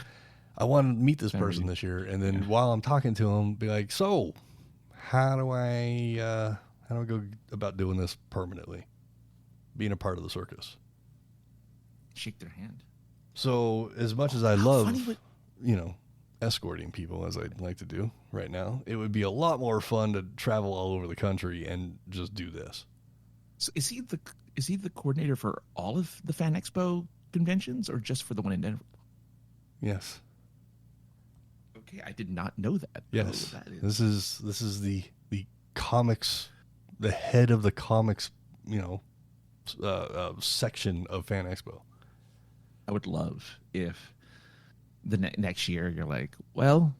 I want to meet this person this year, and then while I'm talking to him, be like, "So, how do I go about doing this permanently, being a part of the circus?" Shake their hand. So, as much as I love, escorting people as I'd like to do right now, it would be a lot more fun to travel all over the country and just do this. So is he the coordinator for all of the Fan Expo conventions, or just for the one in Denver? Yes. Okay, I did not know that. Yes. Oh, that is... This is the comics, the head of the comics, section of Fan Expo. I would love if the next year you're like, well,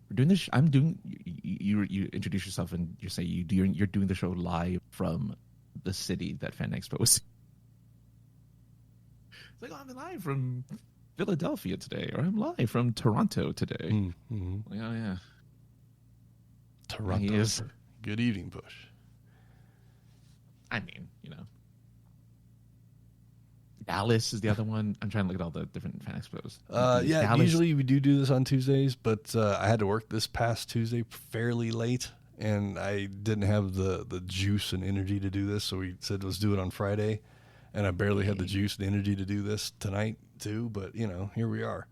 we're doing this. I'm doing. You introduce yourself and you say you're doing the show live from the city that Fan Expo is. It's like, I'm live from Philadelphia today, or I'm live from Toronto today. Mm-hmm. Like, oh yeah, Toronto. He is. Good evening, Push. I mean, Dallas is the other one. I'm trying to look at all the different fan expos. Yeah, Dallas, usually we do this on Tuesdays, but I had to work this past Tuesday fairly late, and I didn't have the juice and energy to do this, so we said let's do it on Friday, and I barely had the juice and energy to do this tonight too, but here we are.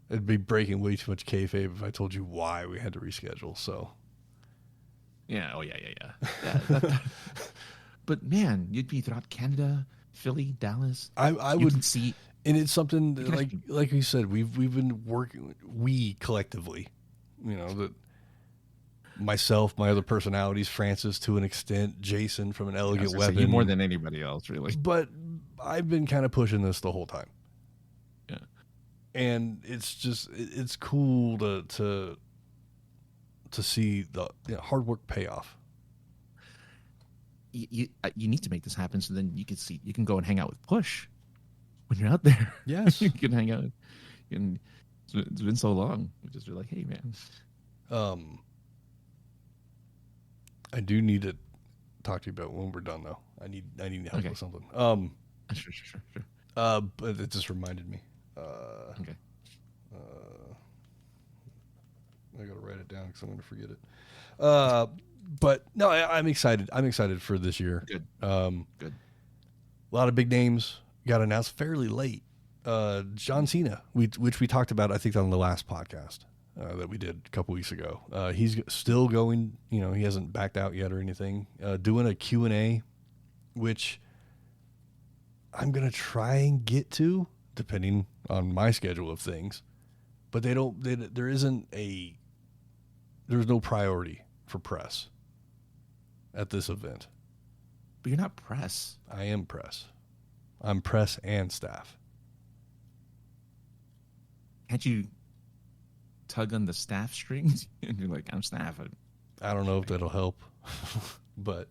It'd be breaking way too much kayfabe if I told you why we had to reschedule, so. Yeah, oh yeah. But man, you'd be throughout Canada, Philly, Dallas. I you would can see, and it's something can like we said, we've been working, we collectively, that myself, my other personalities, Francis to an extent, Jason from An Elegant Weapon, you more than anybody else, really. but I've been kind of pushing this the whole time. Yeah, and it's cool to see the hard work payoff. You need to make this happen so then you can go and hang out with Push when you're out there. Yes. You can hang out. It's been so long. We just be like, hey man. I do need to talk to you about when we're done though. I need help with something. Sure. But it just reminded me. Okay. I gotta write it down because I'm gonna forget it. But no, I'm excited. I'm excited for this year. Good. A Good. lot of big names got announced fairly late. John Cena, which we talked about, I think, on the last podcast that we did a couple weeks ago. He's still going. He hasn't backed out yet or anything. Doing a Q&A, which I'm gonna try and get to, depending on my schedule of things. But there's no priority for press at this event. But you're not press. I am press. I'm press and staff. Can't you tug on the staff strings? And you're like, I'm staff. I don't know if that'll help, but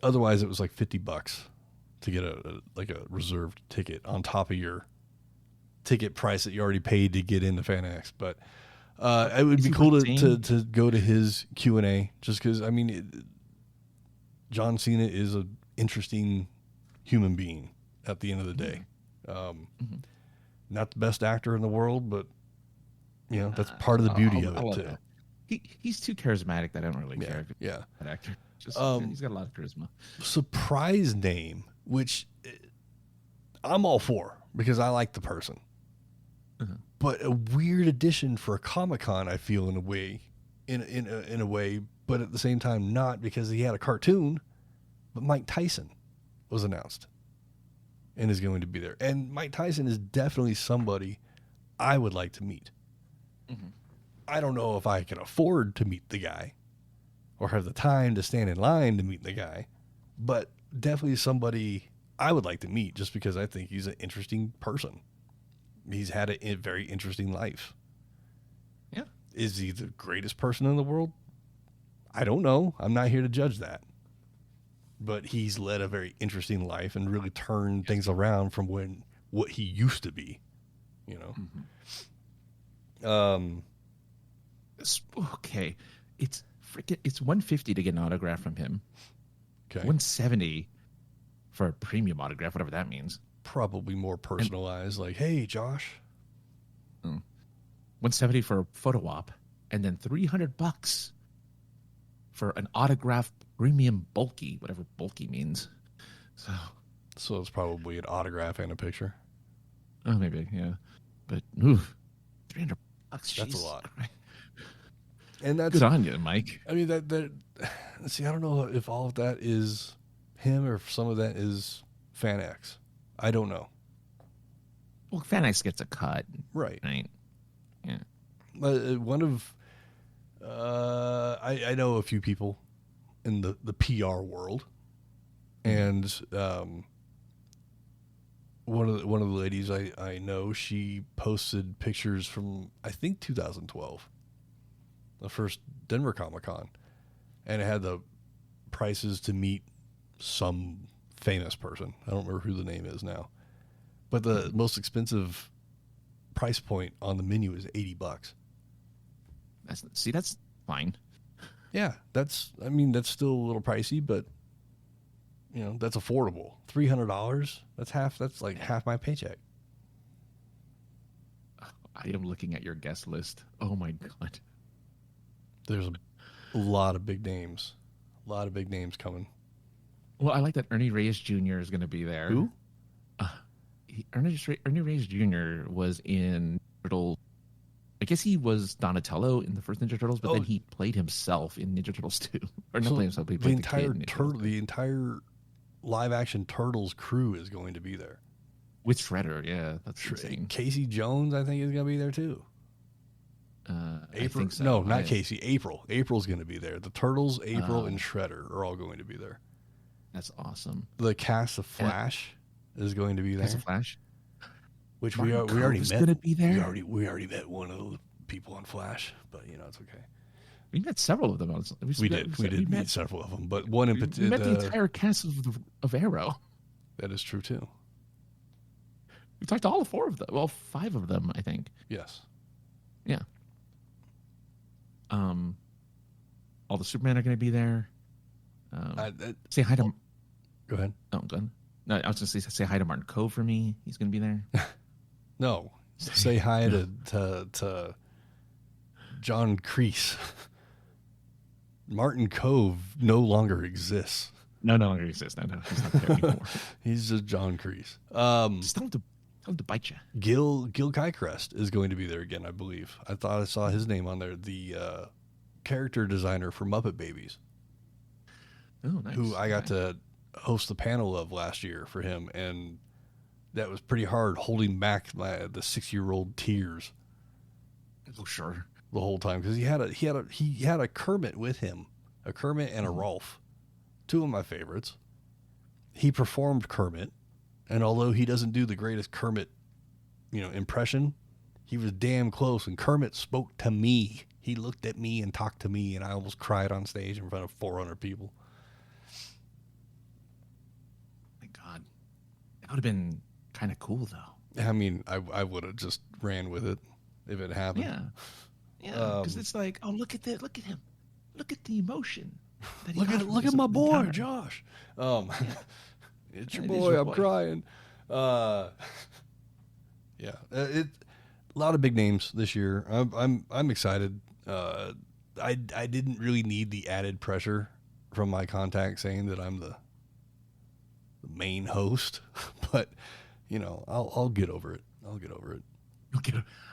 otherwise it was like $50 to get a reserved ticket on top of your ticket price that you already paid to get into FanX. But it would be cool to go to his Q&A just because, John Cena is an interesting human being at the end of the day. Not the best actor in the world, but, that's part of the beauty of it, too. He's too charismatic that I don't really care. Yeah. That actor. He's got a lot of charisma. Surprise name, which I'm all for because I like the person. But a weird addition for a Comic-Con, I feel, in a way, but at the same time not, because he had a cartoon. But Mike Tyson was announced and is going to be there. And Mike Tyson is definitely somebody I would like to meet. I don't know if I can afford to meet the guy or have the time to stand in line to meet the guy, but definitely somebody I would like to meet just because I think he's an interesting person. He's had a very interesting life. Yeah. Is he the greatest person in the world? I don't know. I'm not here to judge that. But he's led a very interesting life and really turned things around from what he used to be, Okay. It's $150 to get an autograph from him. Okay. $170 for a premium autograph, whatever that means. Probably more personalized, like, hey, Josh. $170 for a photo op, and then $300 for an autograph premium bulky, whatever bulky means. So it's probably an autograph and a picture. Oh, maybe, yeah. But $300. That's a lot. Christ. And that's good on you, Mike. I mean, that see, I don't know if all of that is him or if some of that is FanX. I don't know. Well, FanX gets a cut, right? Yeah. One of I know a few people in the PR world, and one of the ladies I know, she posted pictures from I think 2012, the first Denver Comic-Con, and it had the prices to meet some famous person. I don't remember who the name is now, but the most expensive price point on the menu is $80. That's fine. Yeah, that's still a little pricey, but You know, that's affordable. $300. That's like half my paycheck. I am looking at your guest list. Oh my God. There's a lot of big names. A lot of big names coming. Well, I like that Ernie Reyes Jr. is going to be there. Who? Ernie Reyes Jr. was in Turtles. I guess he was Donatello in the first Ninja Turtles, but then he played himself in Ninja Turtles 2. Or not played himself, but he played the entire live action Turtles crew is going to be there. With Shredder, yeah, that's insane. Casey Jones, I think, is going to be there too. April? I think so. No, not Casey. April. April's going to be there. The Turtles, April, and Shredder are all going to be there. That's awesome. The cast of Flash is going to be there. Cast of Flash, which Martin we already Cove met. Going to be there. We already met one of the people on Flash, but you know it's okay. We met several of them. We did meet several of them, but one in particular. We met the entire cast of Arrow. That is true too. We talked to all 4 of them. Well, 5 of them, I think. Yes. Yeah. All the Supermen are going to be there. Say hi to. Go ahead. Oh, go ahead. No, I was going to say hi to Martin Cove for me. He's going to be there. No, say hi to John Kreese. Martin Cove no longer exists. No longer exists. No, he's not there anymore. He's just John Kreese. Just tell him to bite you. Gil Kycrest is going to be there again, I believe. I thought I saw his name on there. The character designer for Muppet Babies. Oh, nice. Who I got to host the panel of last year for him, and that was pretty hard holding back the 6-year-old tears. Oh, sure. The whole time, because he had a Kermit with him, a Kermit and a Rolf, 2 of my favorites. He performed Kermit, and although he doesn't do the greatest Kermit, impression, he was damn close. And Kermit spoke to me. He looked at me and talked to me, and I almost cried on stage in front of 400 people. My God, that would have been kind of cool, though. I mean, I would have just ran with it if it happened. Yeah, because it's like, oh, look at that, look at him, look at the emotion. That he look at my boy, Josh. It's your boy. I'm crying. Yeah, a lot of big names this year. I'm excited. I didn't really need the added pressure from my contact saying that I'm the main host, but I'll get over it. I'll get over it.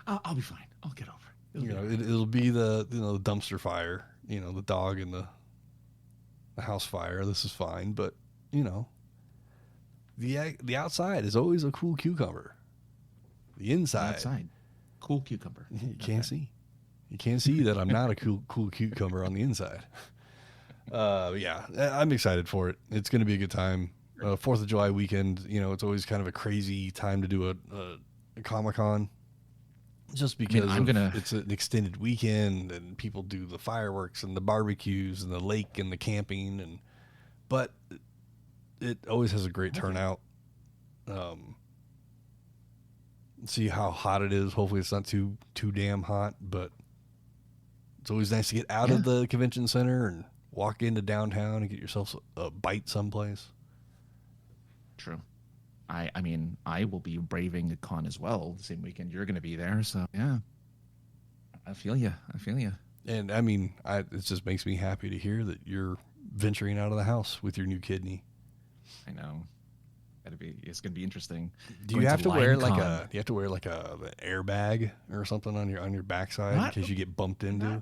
I'll be fine. I'll get over it. It'll be the the dumpster fire, the dog and the house fire. This is fine, but the outside is always a cool cucumber. The inside, cool cucumber. You can't see. You can't see that I'm not a cool cucumber on the inside. Yeah, I'm excited for it. It's going to be a good time. 4th of July weekend, it's always kind of a crazy time to do a Comic-Con. Just because it's an extended weekend and people do the fireworks and the barbecues and the lake and the camping, but it always has a great turnout. See how hot it is. Hopefully it's not too damn hot, but it's always nice to get out of the convention center and walk into downtown and get yourself a bite someplace. True. I mean, I will be braving a con as well the same weekend you're going to be there. So, yeah, I feel you. And, I mean, it just makes me happy to hear that you're venturing out of the house with your new kidney. I know. It's going to be interesting. Do you have to wear like an airbag or something on your backside in case you get bumped into?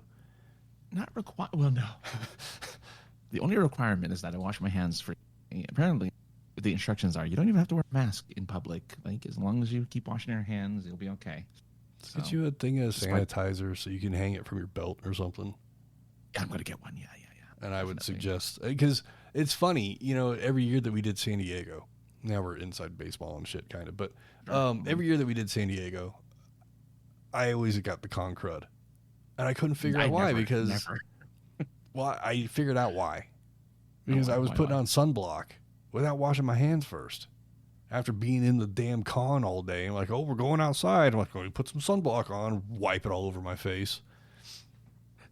Not required. Well, no. The only requirement is that I wash my hands apparently. The instructions are you don't even have to wear a mask in public. Like, as long as you keep washing your hands, you'll be okay. So, get you a thing of sanitizer so you can hang it from your belt or something. Yeah, I'm going to get one. Yeah. And I would suggest, because it's funny, every year that we did San Diego, now we're inside baseball and shit kind of, but every year that we did San Diego, I always got the con crud. And I couldn't figure out why, because well, I figured out why. Because I was putting on sunblock without washing my hands first. After being in the damn con all day, I'm like, oh, we're going outside. I'm like, oh, put some sunblock on, wipe it all over my face.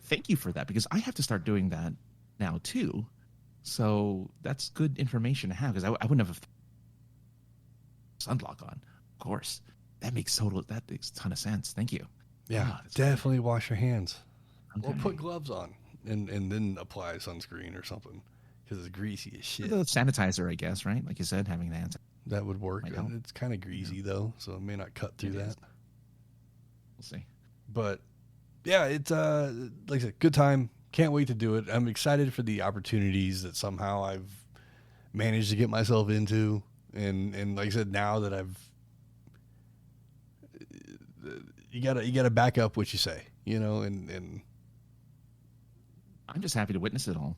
Thank you for that, because I have to start doing that now too. So that's good information to have because I wouldn't have sunblock on. Of course, that makes a ton of sense. Thank you. Yeah, That's definitely wash your hands. Okay. Or put gloves on and then apply sunscreen or something because it's greasy as shit. The sanitizer, I guess, right? Like you said, having the hand. That would work. Might help. It's kind of greasy though, so it may not cut through It that. is. We'll see. But yeah, it's like I said, good time. Can't wait to do it. I'm excited for the opportunities that somehow I've managed to get myself into, and like I said, now that you gotta back up what you say, and I'm just happy to witness it all.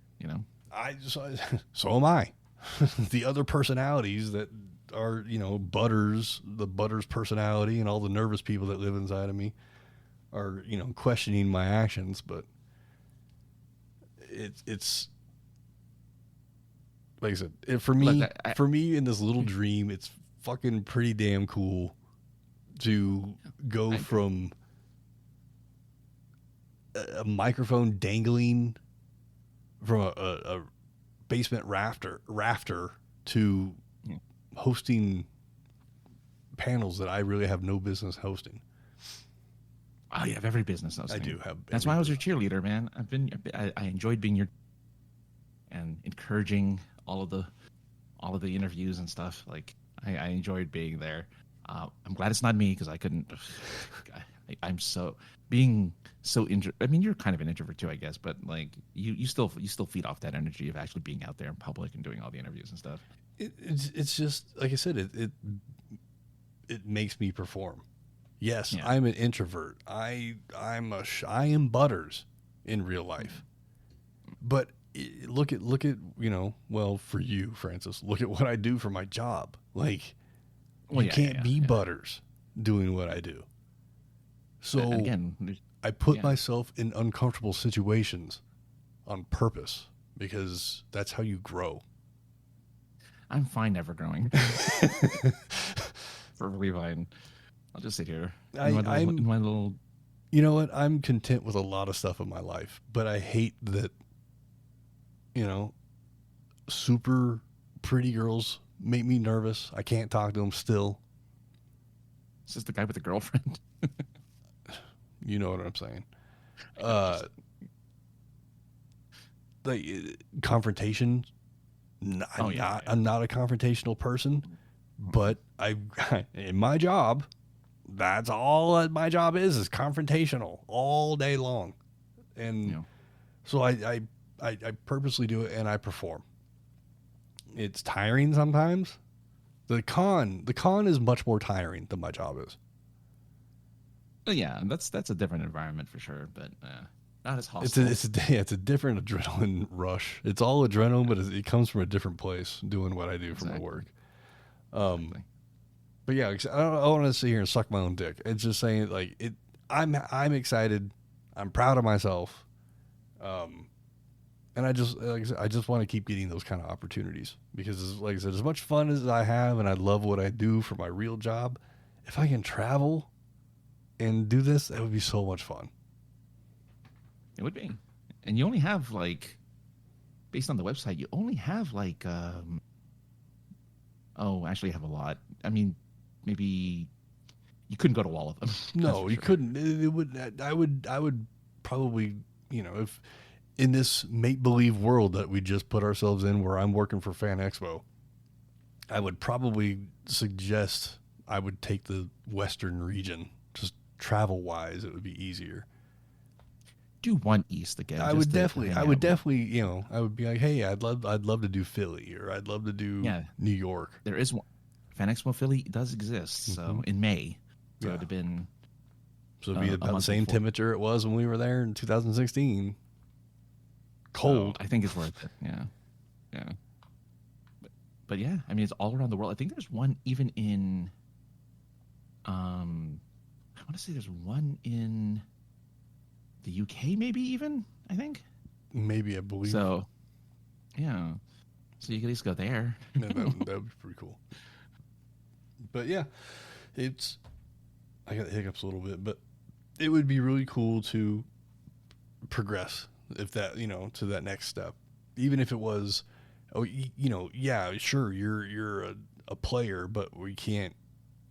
so am I. The other personalities that are, Butters, the Butters personality, and all the nervous people that live inside of me are, questioning my actions, but it's like I said, for me, in this little dream, it's fucking pretty damn cool to go from a microphone dangling from a basement rafter to hosting panels that I really have no business hosting. Oh, you have every business. I do have. That's why I was your cheerleader, man. I enjoyed being your and encouraging all of the interviews and stuff. Like I enjoyed being there. I'm glad it's not me because I couldn't. I'm so being so introvert. I mean, you're kind of an introvert too, I guess, but like you still feed off that energy of actually being out there in public and doing all the interviews and stuff. It's just like I said. It makes me perform. Yes, Yeah. I'm an introvert. I am Butters in real life. But look at well, for you, Francis, look at what I do for my job. Like, you can't be Butters doing what I do. So And again, I put myself in uncomfortable situations on purpose because that's how you grow. I'm fine never growing. Perfectly fine. I'll just sit here. In my little. You know what? I'm content with a lot of stuff in my life, but I hate that, super pretty girls make me nervous. I can't talk to them still. Is this the guy with the girlfriend? You know what I'm saying? Like confrontation. I'm not a confrontational person, but in my job, that's all that my job is confrontational all day long. And so I purposely do it and I perform. It's tiring sometimes. The con is much more tiring than my job is. Yeah, that's a different environment for sure, but not as hostile. It's a different adrenaline rush. It's all adrenaline, but it comes from a different place doing what I do for my work. Exactly. But yeah, I don't want to sit here and suck my own dick. It's just saying like it. I'm excited. I'm proud of myself. And I just want to keep getting those kind of opportunities because, like I said, as much fun as I have and I love what I do for my real job, if I can travel and do this, that would be so much fun. It would be. And you only have based on the website, you only have actually you have a lot. I mean, maybe you couldn't go to all of them. No, you couldn't. It would. I would probably, if in this make-believe world that we just put ourselves in where I'm working for Fan Expo, I would probably suggest I would take the Western region. Just travel-wise, it would be easier. Do one East again. I would definitely, I would be like, hey, I'd love to do Philly or I'd love to do New York. There is one. Fan Expo Philly does exist, so in May. So it would have been. So it'd be about the same temperature it was when we were there in 2016. Cold. So I think it's worth it. Yeah. But yeah, I mean, it's all around the world. I think there's one even in. I want to say there's one in the UK, maybe even. I think. Maybe, I believe. So, yeah. So you could at least go there. Yeah, that would be pretty cool. But yeah, I got the hiccups a little bit, but it would be really cool to progress if that, to that next step. Even if it was yeah, sure, you're a player, but we can't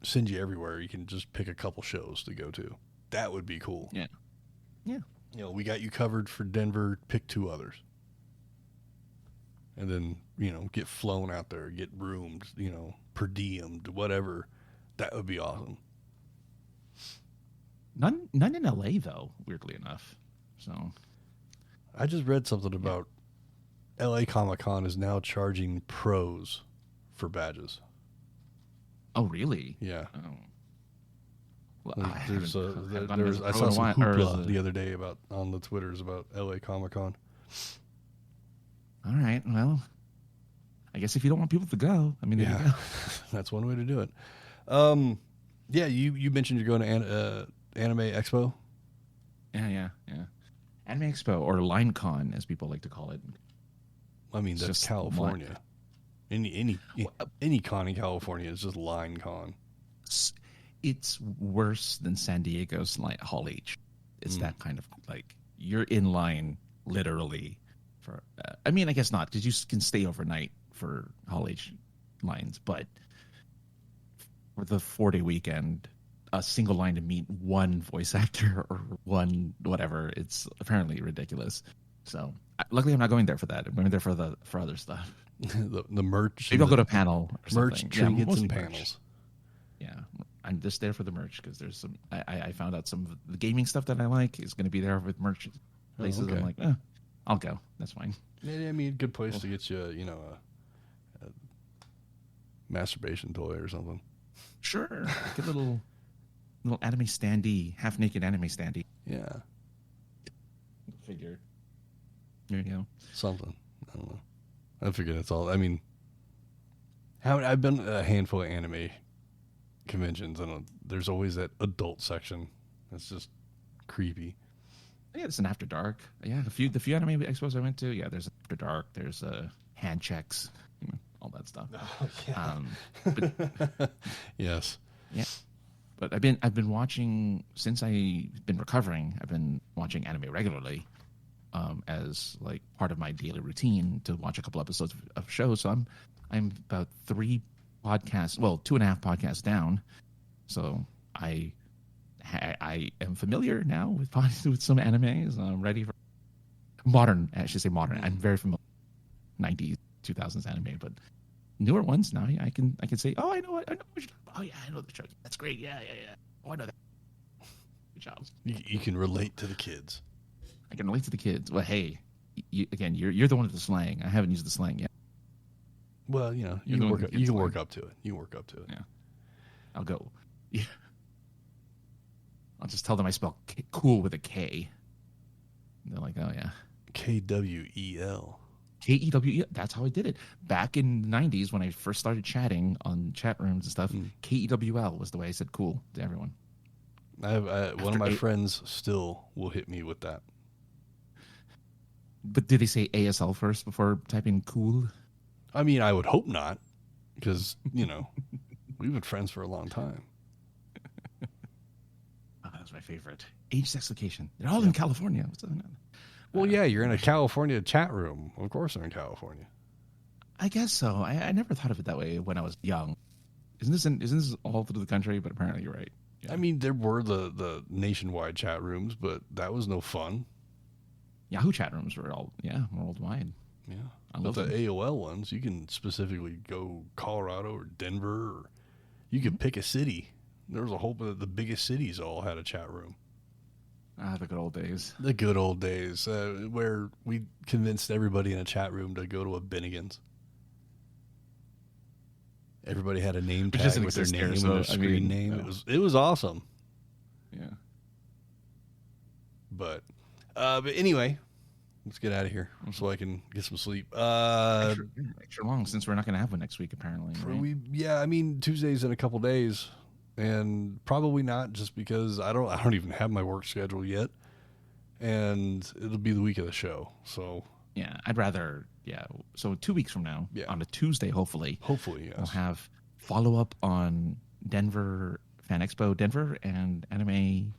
send you everywhere. You can just pick a couple shows to go to. That would be cool. Yeah. Yeah. We got you covered for Denver. Pick 2 others. And then, get flown out there, get roomed, per diemed, whatever. That would be awesome. None in LA though, weirdly enough. So I just read something about LA Comic-Con is now charging pros for badges. Oh, really? Yeah. Oh. Well, I saw some hoopla hoopla the other day on the Twitters about LA Comic-Con. All right. Well, I guess if you don't want people to go, there you go. That's one way to do it. Yeah, you mentioned you're going to Anime Expo. Yeah. Anime Expo, or LineCon, as people like to call it. I mean, that's just California. Any con in California is just LineCon. It's worse than San Diego's Hall H. It's that kind of you're in line literally for. I guess not, because you can stay overnight for Hall H lines, but for the 4-day weekend, a single line to meet one voice actor or one whatever, it's apparently ridiculous. So luckily, I'm not going there for that. I'm going there for other stuff. the merch. Maybe I'll go to a panel or merch, something. trinkets, and merch. panels. Yeah, I'm just there for the merch because there's some. I found out some of the gaming stuff that I like is going to be there with merch places. okay. I'm like, I'll go. That's fine. Yeah, good place to get you, a masturbation toy or something. Sure, like a little anime standee, half naked anime standee. Yeah, Figure. There you go. something. I don't know. I figure that's all. I've been at a handful of anime conventions, and there's always that adult section. That's just creepy. Yeah, it's an after dark. Yeah, the few anime expos I went to. Yeah, there's after dark. There's hand checks, all that stuff. Oh, yeah. But, yes. yeah, but I've been watching since I've been recovering. I've been watching anime regularly, as part of my daily routine to watch a couple episodes of shows. So I'm about 3 podcasts, 2.5 podcasts down. So I am familiar now with some animes. I'm ready for modern. I should say modern. I'm very familiar with 90s, 2000s anime, but newer ones now. I can say, I know what you're talking about. Oh yeah, I know the show. That's great. Yeah. Oh, I know that. Good job. You can relate to the kids. I can relate to the kids. Well, hey, you're the one with the slang. I haven't used the slang yet. Well, you can work up to it. You work up to it. Yeah. I'll go. Yeah. I'll just tell them I spell cool with a K. And they're like, oh yeah. KWEL. KEWEL. That's how I did it. Back in the 90s when I first started chatting on chat rooms and stuff, KEWL was the way I said cool to everyone. One of my friends still will hit me with that. But did they say ASL first before typing cool? I would hope not, because, we've been friends for a long time. Oh, that was my favorite. Age, sex, location. They're all in California. What's that? Well, yeah, you're in a California chat room. Of course they're in California. I guess so. I never thought of it that way when I was young. Isn't this all through the country? But apparently you're right. Yeah. There were the nationwide chat rooms, but that was no fun. Yahoo chat rooms were worldwide. Yeah. I But love the them. AOL ones, you can specifically go Colorado or Denver, or you could pick a city. There was a whole bunch of the biggest cities all had a chat room. Ah, the good old days. The good old days, where we convinced everybody in a chat room to go to a Bennigan's. Everybody had a name Which tag doesn't with their exist name here, and so, their screen name. no. It was awesome. Yeah. But anyway, let's get out of here so I can get some sleep. Extra long, since we're not going to have one next week, apparently. Right? Tuesday's in a couple days, and probably not, just because I don't even have my work schedule yet, and it'll be the week of the show. So Yeah, I'd rather. Yeah, so 2 weeks from now, on a Tuesday, hopefully, yes, we'll have follow up on Denver Fan Expo Denver and Anime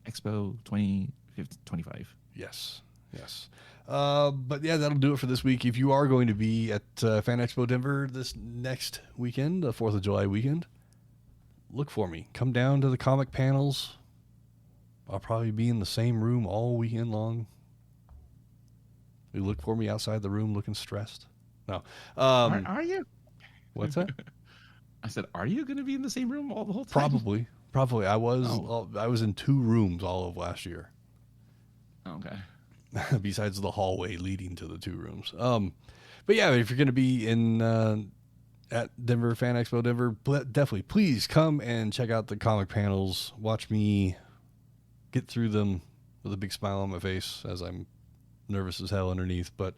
Expo 2025. Yes. Yes. But yeah, that'll do it for this week. If you are going to be at Fan Expo Denver this next weekend, the 4th of July weekend, look for me. Come down to the comic panels. I'll probably be in the same room all weekend long. You look for me outside the room looking stressed. No. Are you? What's that? I said, are you going to be in the same room the whole time? Probably. I was in 2 rooms all of last year. Okay. Besides the hallway leading to the 2 rooms. But yeah, if you're going to be in at Denver Fan Expo Denver, definitely please come and check out the comic panels. Watch me get through them with a big smile on my face as I'm nervous as hell underneath. But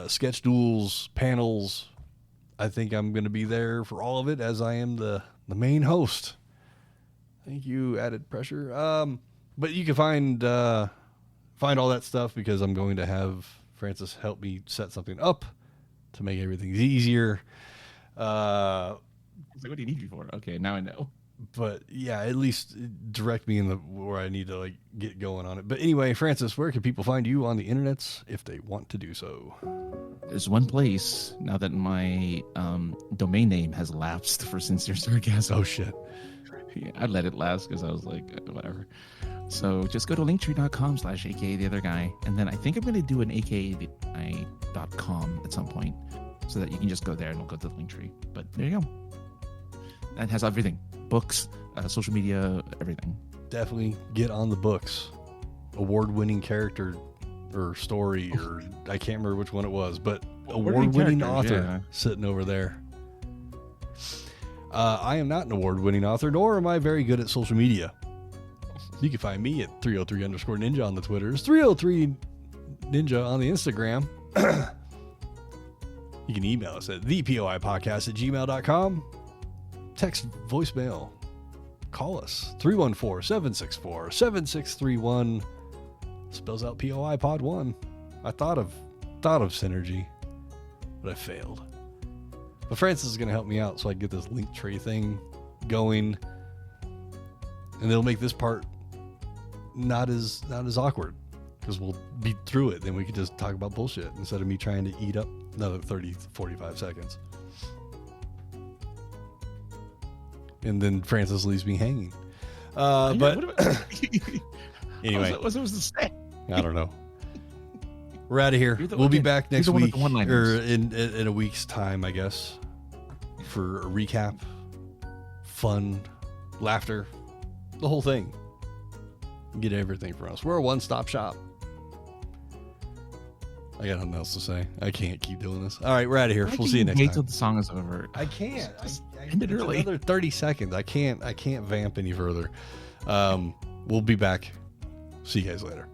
sketch duels, panels, I think I'm going to be there for all of it as I am the main host. Thank you, added pressure. But you can find all that stuff because I'm going to have Francis help me set something up to make everything easier. What do you need me for? Okay, now I know. But yeah, at least direct me in where I need to get going on it. But anyway, Francis, where can people find you on the internets if they want to do so? There's one place now that my domain name has lapsed for Sincere Sarcasm. Oh shit. Yeah, I let it lapse because I was like, whatever. So just go to linktree.com/aka the other guy. And then I think I'm going to do an aka.com at some point so that you can just go there and it'll go to the Linktree. But there you go. That has everything. Books, social media, everything. Definitely get on the books. Award-winning character or story, or I can't remember which one it was, but award-winning author sitting over there. I am not an award-winning author, nor am I very good at social media. You can find me at 303_ninja on the Twitters, 303ninja on the Instagram. You can email us at thepoipodcast@gmail.com. Text voicemail. Call us 314-764-7631. Spells out POI Pod 1. I thought of synergy, but I failed. But Francis is going to help me out so I can get this link tree thing going, and it'll make this part not as awkward because we'll be through it. Then we can just talk about bullshit instead of me trying to eat up another 30-45 seconds. And then Francis leaves me hanging. But anyway, what was I supposed to say? I don't know. We're out of here. We'll be back next week or in a week's time, I guess, for a recap, fun, laughter, the whole thing. Get everything from us. We're a one-stop shop. I got nothing else to say. I can't keep doing this. All right, we're out of here. We'll see you next time. Wait till the song is over. I can't. End it early. Another 30 seconds. I can't vamp any further. We'll be back. See you guys later.